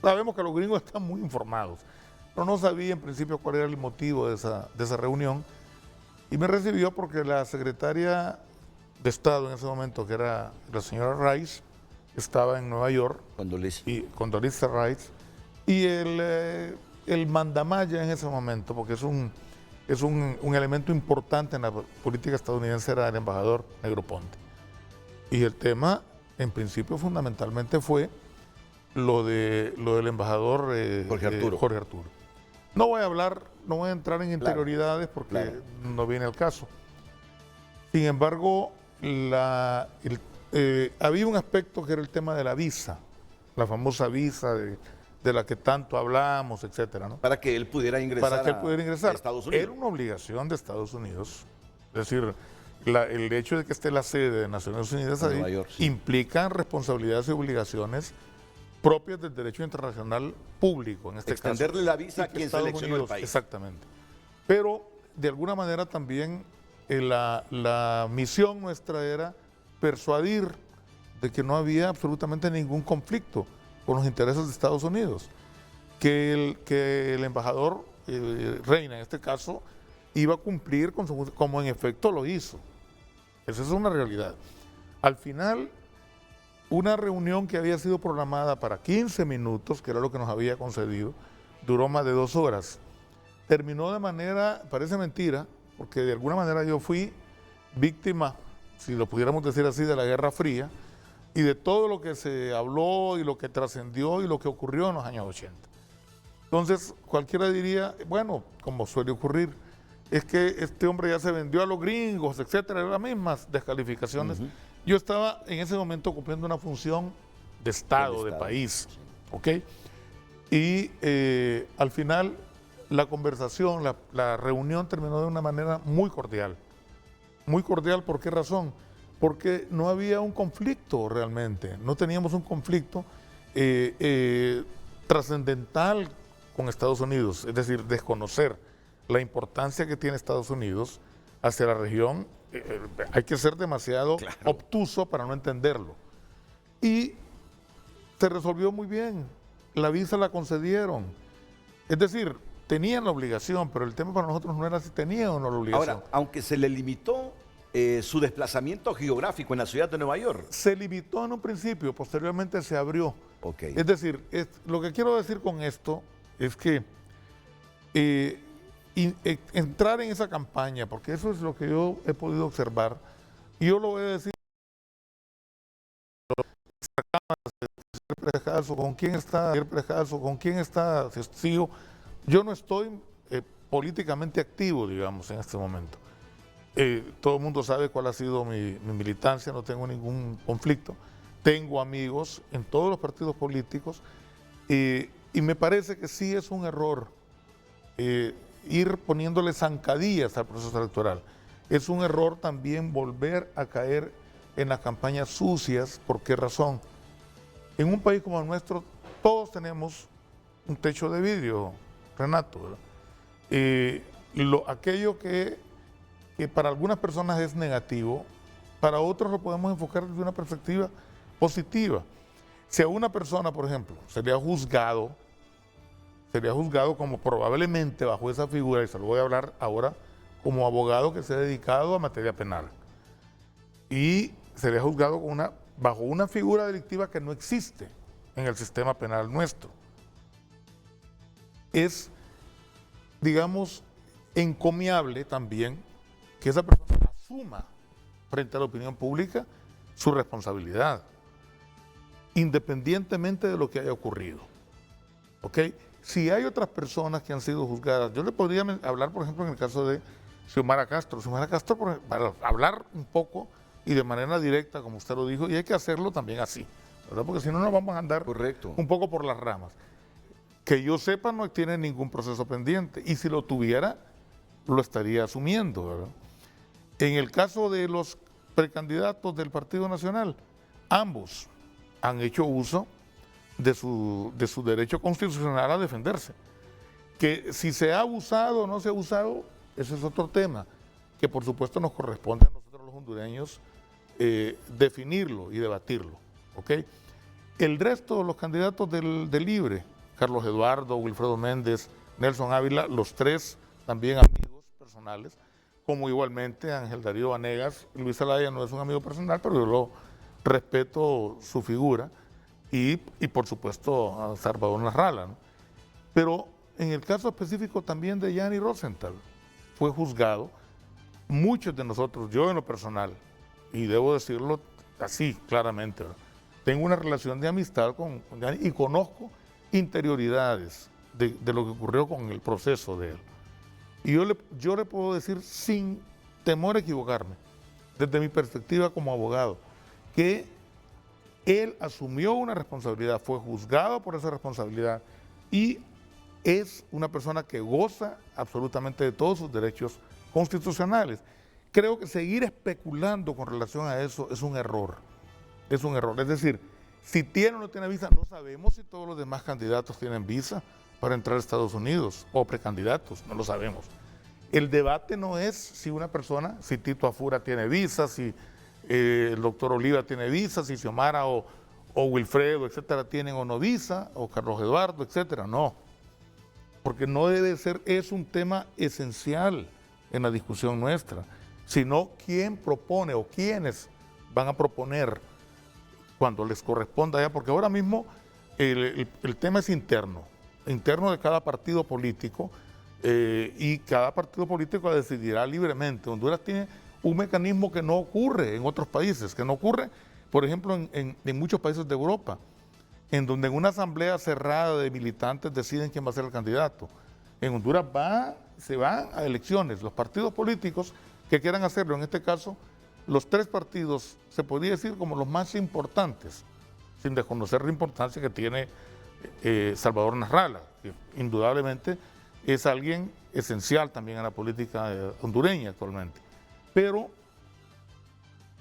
Sabemos que los gringos están muy informados, pero no sabía en principio cuál era el motivo de esa reunión. Y me recibió porque la secretaria de Estado en ese momento, que era la señora Rice, estaba en Nueva York. Condoleezza Rice. Y el mandamaya en ese momento, porque es un elemento importante en la política estadounidense, era el embajador Negroponte. Y el tema, en principio, fundamentalmente fue lo del embajador Jorge Arturo. No voy a entrar en interioridades porque no viene al caso. Sin embargo, había un aspecto que era el tema de la visa, la famosa visa de la que tanto hablamos, etcétera, ¿no? Para que él pudiera ingresar a Estados Unidos. Era una obligación de Estados Unidos. Es decir, el hecho de que esté la sede de Naciones Unidas ahí Nueva York, sí, implica responsabilidades y obligaciones propias del derecho internacional público, en este caso. Extenderle la visa a quien seleccionó el país. Exactamente. Pero, de alguna manera también, la misión nuestra era persuadir de que no había absolutamente ningún conflicto con los intereses de Estados Unidos, que el embajador Reina, en este caso, iba a cumplir como en efecto lo hizo. Esa es una realidad. Al final, una reunión que había sido programada para 15 minutos, que era lo que nos había concedido, duró más de 2 horas. Terminó de manera, parece mentira, porque de alguna manera yo fui víctima, si lo pudiéramos decir así, de la Guerra Fría y de todo lo que se habló y lo que trascendió y lo que ocurrió en los años 80. Entonces, cualquiera diría, bueno, como suele ocurrir, es que este hombre ya se vendió a los gringos, etcétera, eran las mismas descalificaciones. Yo estaba en ese momento cumpliendo una función de Estado, de país, ¿ok? Y al final la conversación, la reunión terminó de una manera muy cordial. Muy cordial, ¿por qué razón? Porque no había un conflicto realmente, no teníamos un conflicto trascendental con Estados Unidos, es decir, desconocer la importancia que tiene Estados Unidos hacia la región, hay que ser demasiado obtuso para no entenderlo. Y se resolvió muy bien, la visa la concedieron, es decir, tenían la obligación, pero el tema para nosotros no era si tenían o no la obligación. Ahora, aunque se le limitó su desplazamiento geográfico en la ciudad de Nueva York. Se limitó en un principio, posteriormente se abrió. Okay. Es decir, lo que quiero decir con esto es que entrar en esa campaña, porque eso es lo que yo he podido observar, y yo lo voy a decir, con quién está testigo. Yo no estoy políticamente activo, digamos, en este momento. Todo el mundo sabe cuál ha sido mi militancia, no tengo ningún conflicto. Tengo amigos en todos los partidos políticos y me parece que sí es un error ir poniéndole zancadillas al proceso electoral. Es un error también volver a caer en las campañas sucias. ¿Por qué razón? En un país como el nuestro, todos tenemos un techo de vidrio, Renato, ¿verdad? Aquello que para algunas personas es negativo, para otros lo podemos enfocar desde una perspectiva positiva. Si a una persona, por ejemplo, sería juzgado como probablemente bajo esa figura, y se lo voy a hablar ahora como abogado que se ha dedicado a materia penal, y sería juzgado bajo una figura delictiva que no existe en el sistema penal nuestro. Es, digamos, encomiable también que esa persona asuma frente a la opinión pública su responsabilidad, independientemente de lo que haya ocurrido. ¿Ok? Si hay otras personas que han sido juzgadas, yo le podría hablar, por ejemplo, en el caso de Xiomara Castro. Xiomara Castro, para hablar un poco y de manera directa, como usted lo dijo, y hay que hacerlo también así, ¿verdad? Porque si no nos vamos a andar un poco por las ramas. Que yo sepa, no tiene ningún proceso pendiente, y si lo tuviera, lo estaría asumiendo, ¿verdad? En el caso de los precandidatos del Partido Nacional, ambos han hecho uso de su derecho constitucional a defenderse. Que si se ha abusado o no se ha abusado, ese es otro tema, que por supuesto nos corresponde a nosotros los hondureños definirlo y debatirlo, ¿ok? El resto de los candidatos del Libre, Carlos Eduardo, Wilfredo Méndez, Nelson Ávila, los tres también amigos personales, como igualmente Ángel Darío Vanegas. Luis Zelaya no es un amigo personal, pero yo lo respeto su figura, y por supuesto a Salvador Narrala, ¿no? Pero en el caso específico también de Gianni Rosenthal, fue juzgado. Muchos de nosotros, yo en lo personal, y debo decirlo así claramente, ¿verdad?, tengo una relación de amistad con Gianni y conozco interioridades de lo que ocurrió con el proceso de él. Y yo le puedo decir sin temor a equivocarme, desde mi perspectiva como abogado, que él asumió una responsabilidad, fue juzgado por esa responsabilidad y es una persona que goza absolutamente de todos sus derechos constitucionales. Creo que seguir especulando con relación a eso es un error. Es un error. Es decir, si tiene o no tiene visa, no sabemos si todos los demás candidatos tienen visa para entrar a Estados Unidos o precandidatos, no lo sabemos. El debate no es si una persona, si Tito Afura tiene visa, si el doctor Oliva tiene visa, si Xiomara o Wilfredo, etcétera, tienen o no visa, o Carlos Eduardo, etcétera, no. Porque no debe ser, es un tema esencial en la discusión nuestra, sino quién propone o quiénes van a proponer cuando les corresponda ya, porque ahora mismo el tema es interno de cada partido político, y cada partido político decidirá libremente. Honduras tiene un mecanismo que no ocurre en otros países, que no ocurre, por ejemplo, en muchos países de Europa, en donde en una asamblea cerrada de militantes deciden quién va a ser el candidato. En Honduras se van a elecciones. Los partidos políticos que quieran hacerlo, en este caso, los tres partidos, se podría decir como los más importantes, sin desconocer la importancia que tiene Salvador Narrala, que indudablemente es alguien esencial también en la política hondureña actualmente. Pero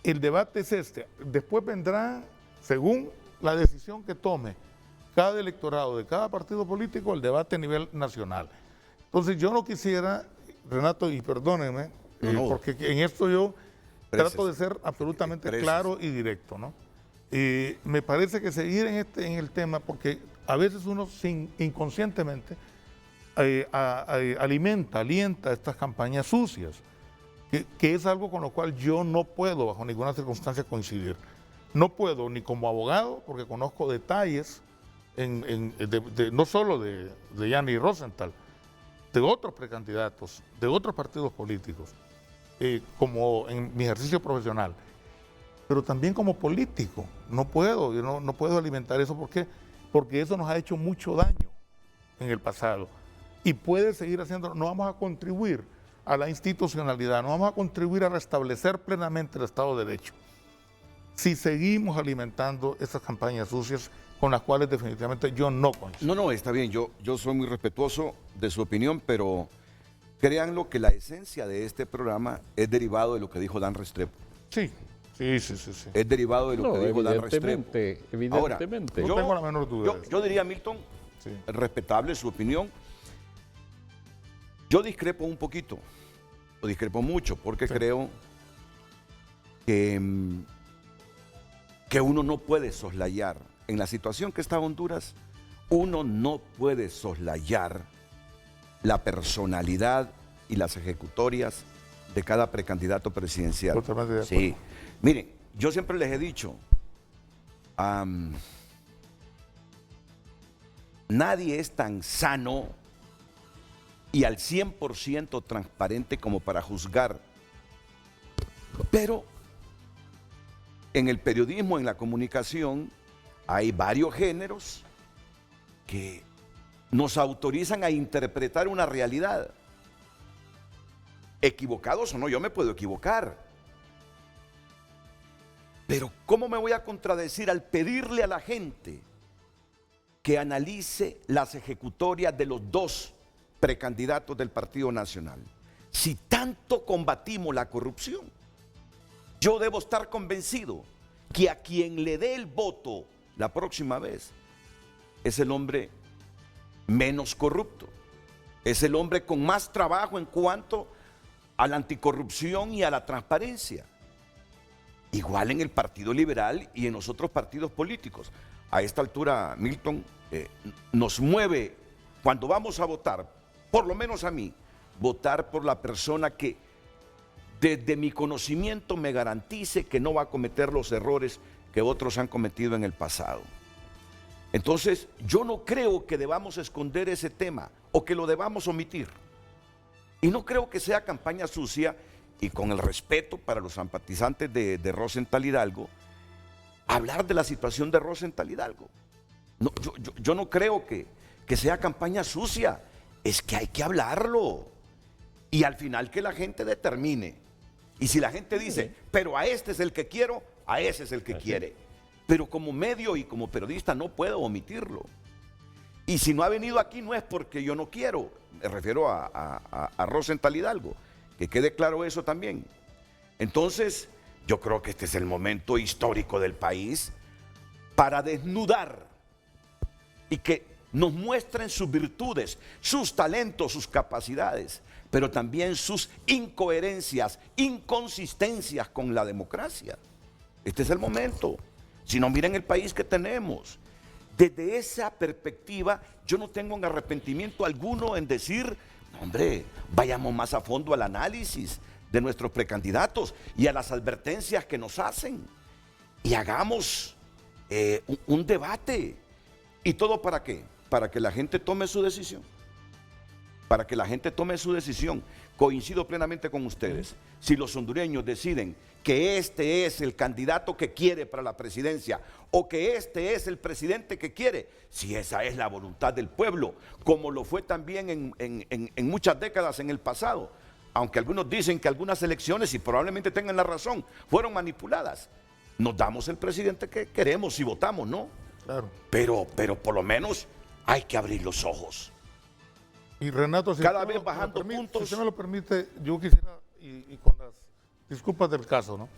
el debate es este. Después vendrá, según la decisión que tome cada electorado de cada partido político, el debate a nivel nacional. Entonces yo no quisiera, Renato, y perdónenme, porque en esto yo trato de ser absolutamente claro y directo, ¿no? Me parece que seguir en el tema, porque a veces uno inconscientemente alienta estas campañas sucias, que es algo con lo cual yo no puedo bajo ninguna circunstancia coincidir. No puedo ni como abogado, porque conozco detalles no solo de Gianni Rosenthal, de otros precandidatos, de otros partidos políticos, como en mi ejercicio profesional, pero también como político. No puedo, yo no puedo alimentar eso. ¿Por qué? Porque eso nos ha hecho mucho daño en el pasado y puede seguir haciéndolo. No vamos a contribuir a la institucionalidad, no vamos a contribuir a restablecer plenamente el Estado de Derecho si seguimos alimentando estas campañas sucias con las cuales definitivamente yo no coincido. No, está bien, yo soy muy respetuoso de su opinión, pero créanlo que la esencia de este programa es derivado de lo que dijo Dan Restrepo. Sí. Es derivado de lo que dijo Dan Restrepo. Evidentemente. Ahora, no tengo la menor duda. Yo diría, Milton, respetable su opinión. Yo discrepo un poquito, o discrepo mucho, porque creo que uno no puede soslayar. En la situación que está Honduras, uno no puede soslayar la personalidad y las ejecutorias de cada precandidato presidencial. Totalmente de acuerdo. Sí. Miren, yo siempre les he dicho, nadie es tan sano y al 100% transparente como para juzgar. Pero en el periodismo, en la comunicación, hay varios géneros que nos autorizan a interpretar una realidad. equivocados o no, yo me puedo equivocar. Pero ¿cómo me voy a contradecir al pedirle a la gente que analice las ejecutorias de los dos precandidatos del Partido Nacional? Si tanto combatimos la corrupción, yo debo estar convencido que a quien le dé el voto la próxima vez es el hombre menos corrupto, es el hombre con más trabajo en cuanto a la anticorrupción y a la transparencia. Igual en el Partido Liberal y en los otros partidos políticos. A esta altura, Milton, nos mueve, cuando vamos a votar, por lo menos a mí, votar por la persona que desde mi conocimiento me garantice que no va a cometer los errores que otros han cometido en el pasado. Entonces, yo no creo que debamos esconder ese tema o que lo debamos omitir. Y no creo que sea campaña sucia, y con el respeto para los simpatizantes de Rosenthal Hidalgo, hablar de la situación de Rosenthal Hidalgo. No, yo no creo que sea campaña sucia, es que hay que hablarlo. Y al final que la gente determine. Y si la gente dice, pero a este es el que quiero, a ese es el que quiere. Pero como medio y como periodista no puedo omitirlo. Y si no ha venido aquí no es porque yo no quiero, me refiero a Rosenthal Hidalgo. Que quede claro eso también. Entonces, yo creo que este es el momento histórico del país para desnudar y que nos muestren sus virtudes, sus talentos, sus capacidades, pero también sus incoherencias, inconsistencias con la democracia. Este es el momento. Si no, miren el país que tenemos. Desde esa perspectiva, yo no tengo un arrepentimiento alguno en decir, hombre, vayamos más a fondo al análisis de nuestros precandidatos y a las advertencias que nos hacen. Y hagamos un debate. ¿Y todo para qué? Para que la gente tome su decisión. Para que la gente tome su decisión. Coincido plenamente con ustedes. Si los hondureños deciden que este es el candidato que quiere para la presidencia o que este es el presidente que quiere, si esa es la voluntad del pueblo, como lo fue también en muchas décadas en el pasado, aunque algunos dicen que algunas elecciones, y probablemente tengan la razón, fueron manipuladas, nos damos el presidente que queremos si votamos, ¿no? Claro. Pero por lo menos hay que abrir los ojos. Y Renato, si cada vez bajando puntos. Si usted me lo permite, yo quisiera, y con las disculpas del caso, ¿no?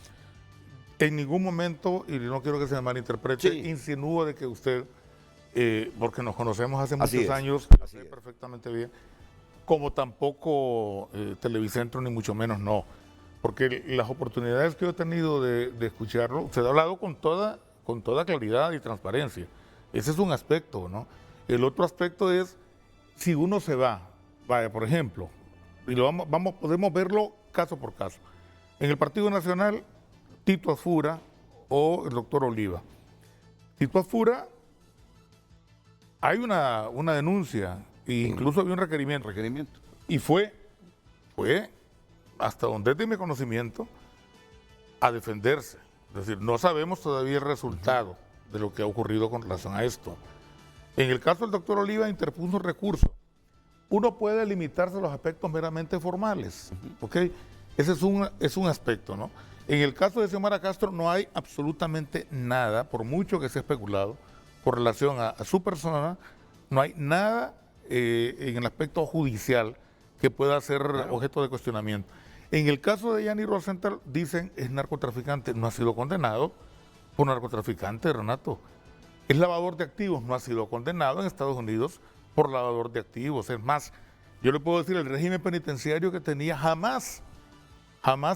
En ningún momento, y no quiero que se me malinterprete, insinúo de que usted, porque nos conocemos hace muchos años, lo sé perfectamente bien, como tampoco Televicentro, ni mucho menos no. Porque las oportunidades que yo he tenido de escucharlo, usted ha hablado con toda claridad y transparencia. Ese es un aspecto, ¿no? El otro aspecto es, si uno se va, vaya, por ejemplo, y podemos verlo caso por caso. En el Partido Nacional, Tito Asfura o el doctor Oliva. Tito Asfura, hay una denuncia, e incluso había un requerimiento. Y fue, hasta donde es de mi conocimiento, a defenderse. Es decir, no sabemos todavía el resultado de lo que ha ocurrido con relación a esto. En el caso del doctor Oliva interpuso un recurso. Uno puede limitarse a los aspectos meramente formales, ¿ok? Ese es un aspecto, ¿no? En el caso de Xiomara Castro no hay absolutamente nada, por mucho que se ha especulado, con relación a su persona, no hay nada en el aspecto judicial que pueda ser objeto de cuestionamiento. En el caso de Yanni Rosenthal, dicen es narcotraficante, no ha sido condenado por narcotraficante, Renato. Es lavador de activos, no ha sido condenado en Estados Unidos por lavador de activos. Es más, yo le puedo decir, el régimen penitenciario que tenía jamás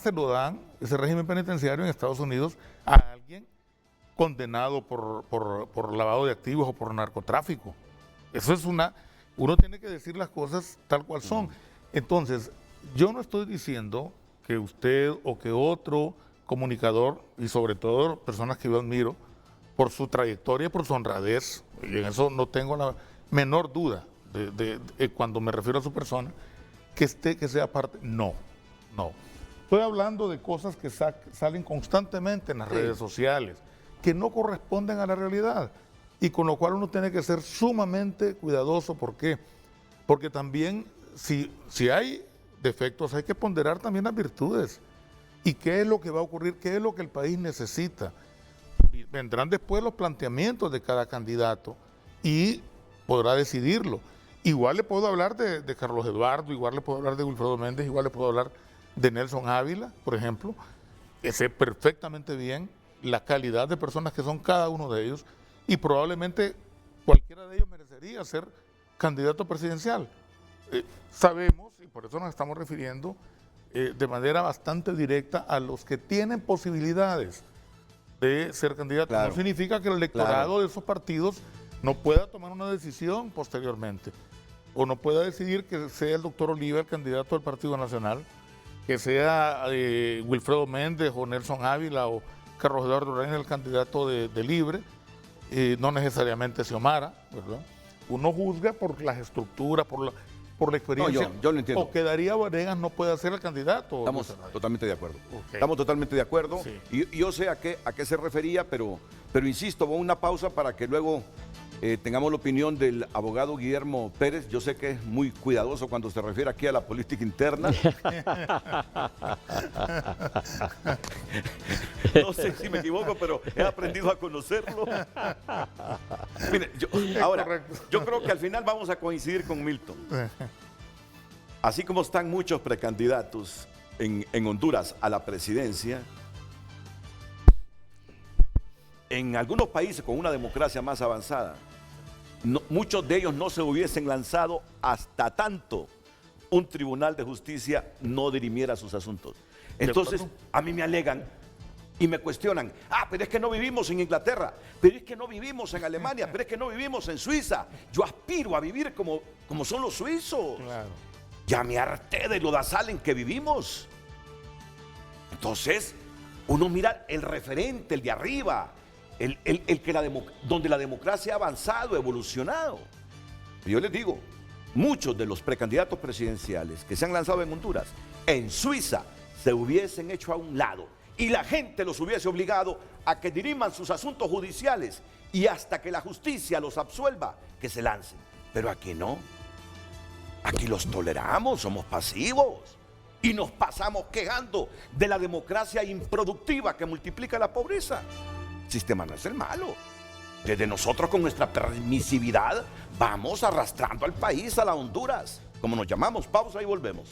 se lo dan, ese régimen penitenciario en Estados Unidos, a alguien condenado por lavado de activos o por narcotráfico. Eso es uno tiene que decir las cosas tal cual son. Entonces, yo no estoy diciendo que usted o que otro comunicador, y sobre todo personas que yo admiro, por su trayectoria y por su honradez, y en eso no tengo la menor duda cuando me refiero a su persona, que sea parte. No. Estoy hablando de cosas que salen constantemente en las redes sociales, que no corresponden a la realidad, y con lo cual uno tiene que ser sumamente cuidadoso. ¿Por qué? Porque también, si hay defectos, hay que ponderar también las virtudes. ¿Y qué es lo que va a ocurrir? ¿Qué es lo que el país necesita? Y vendrán después los planteamientos de cada candidato y podrá decidirlo. Igual le puedo hablar de Carlos Eduardo, igual le puedo hablar de Wilfredo Méndez, igual le puedo hablar de Nelson Ávila, por ejemplo, que sé perfectamente bien la calidad de personas que son cada uno de ellos y probablemente cualquiera de ellos merecería ser candidato presidencial. Sabemos, y por eso nos estamos refiriendo de manera bastante directa a los que tienen posibilidades de ser candidatos. Claro. No significa que el electorado de esos partidos no pueda tomar una decisión posteriormente, o no pueda decidir que sea el doctor Oliva el candidato del Partido Nacional, que sea Wilfredo Méndez o Nelson Ávila o Carlos Eduardo Urraín el candidato de Libre, no necesariamente Xiomara, ¿verdad? Uno juzga por las estructuras, por la experiencia. No, yo lo entiendo. O que Darío Vanegas no pueda ser el candidato. Estamos totalmente de acuerdo. Okay. Estamos totalmente de acuerdo. Sí. Y yo sé a qué se refería, pero insisto, voy a una pausa para que luego tengamos la opinión del abogado Guillermo Pérez. Yo sé que es muy cuidadoso cuando se refiere aquí a la política interna. No sé si me equivoco, pero he aprendido a conocerlo. Mire, yo creo que al final vamos a coincidir con Milton. Así como están muchos precandidatos en Honduras a la presidencia, en algunos países con una democracia más avanzada, muchos de ellos no se hubiesen lanzado hasta tanto un tribunal de justicia no dirimiera sus asuntos. Entonces, a mí me alegan y me cuestionan, pero es que no vivimos en Inglaterra, pero es que no vivimos en Alemania, pero es que no vivimos en Suiza. Yo aspiro a vivir como son los suizos. Claro. Ya me harté de lo dasal en que vivimos. Entonces, uno mira el referente, el de arriba, donde la democracia ha avanzado, evolucionado. Y yo les digo, muchos de los precandidatos presidenciales que se han lanzado en Honduras, en Suiza, se hubiesen hecho a un lado y la gente los hubiese obligado a que diriman sus asuntos judiciales y hasta que la justicia los absuelva, que se lancen. Pero aquí no. Aquí los toleramos, somos pasivos y nos pasamos quejando de la democracia improductiva que multiplica la pobreza. El sistema no es el malo. Desde nosotros con nuestra permisividad vamos arrastrando al país a la Honduras, como nos llamamos. Pausa y volvemos.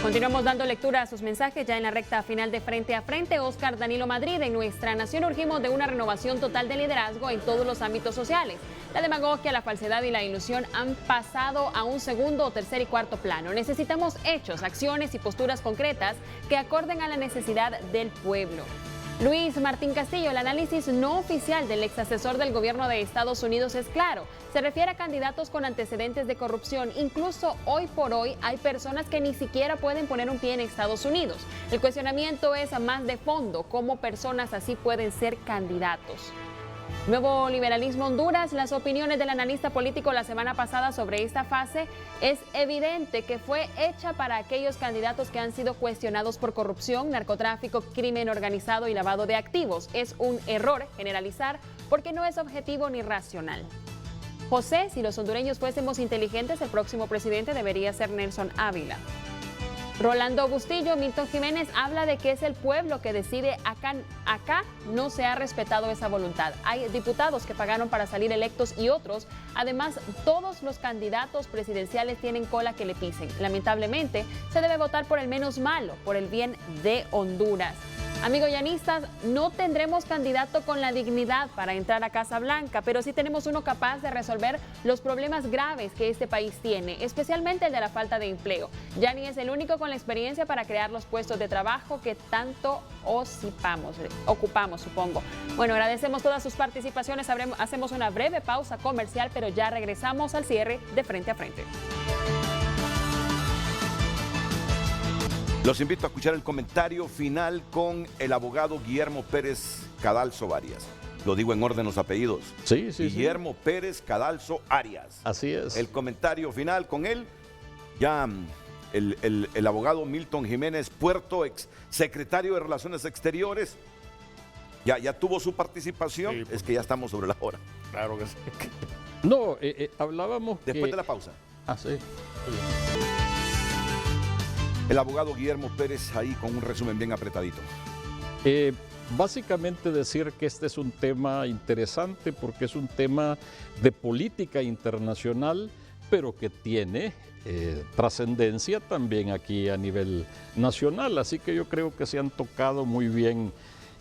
Continuamos dando lectura a sus mensajes ya en la recta final de Frente a Frente. Oscar Danilo Madrid, en nuestra nación urgimos de una renovación total de liderazgo en todos los ámbitos sociales. La demagogia, la falsedad y la ilusión han pasado a un segundo, tercer y cuarto plano. Necesitamos hechos, acciones y posturas concretas que acorden a la necesidad del pueblo. Luis Martín Castillo, el análisis no oficial del ex asesor del gobierno de Estados Unidos es claro. Se refiere a candidatos con antecedentes de corrupción. Incluso hoy por hoy hay personas que ni siquiera pueden poner un pie en Estados Unidos. El cuestionamiento es más de fondo. ¿Cómo personas así pueden ser candidatos? Nuevo Liberalismo Honduras, las opiniones del analista político la semana pasada sobre esta fase es evidente que fue hecha para aquellos candidatos que han sido cuestionados por corrupción, narcotráfico, crimen organizado y lavado de activos. Es un error generalizar porque no es objetivo ni racional. José, si los hondureños fuésemos inteligentes, el próximo presidente debería ser Nelson Ávila. Rolando Bustillo, Milton Jiménez habla de que es el pueblo que decide. Acá no se ha respetado esa voluntad. Hay diputados que pagaron para salir electos y otros. Además, todos los candidatos presidenciales tienen cola que le pisen. Lamentablemente, se debe votar por el menos malo, por el bien de Honduras. Amigos llanistas, no tendremos candidato con la dignidad para entrar a Casa Blanca, pero sí tenemos uno capaz de resolver los problemas graves que este país tiene, especialmente el de la falta de empleo. Yani es el único con la experiencia para crear los puestos de trabajo que tanto ocupamos, supongo. Bueno, agradecemos todas sus participaciones. Hacemos una breve pausa comercial, pero ya regresamos al cierre de Frente a Frente. Los invito a escuchar el comentario final con el abogado Guillermo Pérez Cadalso Arias. Lo digo en orden los apellidos. Sí. Guillermo Pérez Cadalso Arias. Así es. El comentario final con él. Ya el abogado Milton Jiménez Puerto, ex secretario de Relaciones Exteriores, ya tuvo su participación. Sí, es que ya estamos sobre la hora. Claro que sí. No, hablábamos después de la pausa. Ah, sí. El abogado Guillermo Pérez ahí con un resumen bien apretadito. Básicamente decir que este es un tema interesante porque es un tema de política internacional, pero que tiene trascendencia también aquí a nivel nacional. Así que yo creo que se han tocado muy bien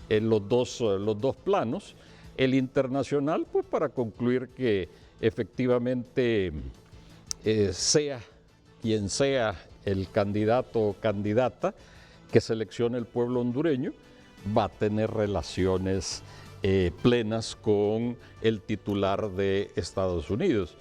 los dos planos. El internacional, pues para concluir que efectivamente sea quien sea el candidato o candidata que seleccione el pueblo hondureño, va a tener relaciones plenas con el titular de Estados Unidos.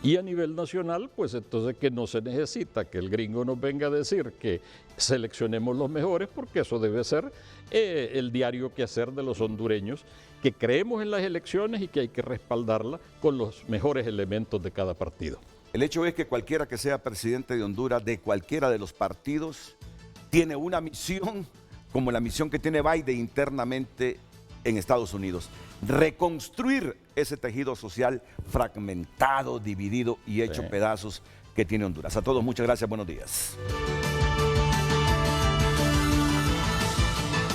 Y a nivel nacional, pues entonces que no se necesita que el gringo nos venga a decir que seleccionemos los mejores, porque eso debe ser el diario quehacer de los hondureños, que creemos en las elecciones y que hay que respaldarla con los mejores elementos de cada partido. El hecho es que cualquiera que sea presidente de Honduras, de cualquiera de los partidos, tiene una misión como la misión que tiene Biden internamente en Estados Unidos. Reconstruir ese tejido social fragmentado, dividido y hecho pedazos que tiene Honduras. A todos, muchas gracias, buenos días.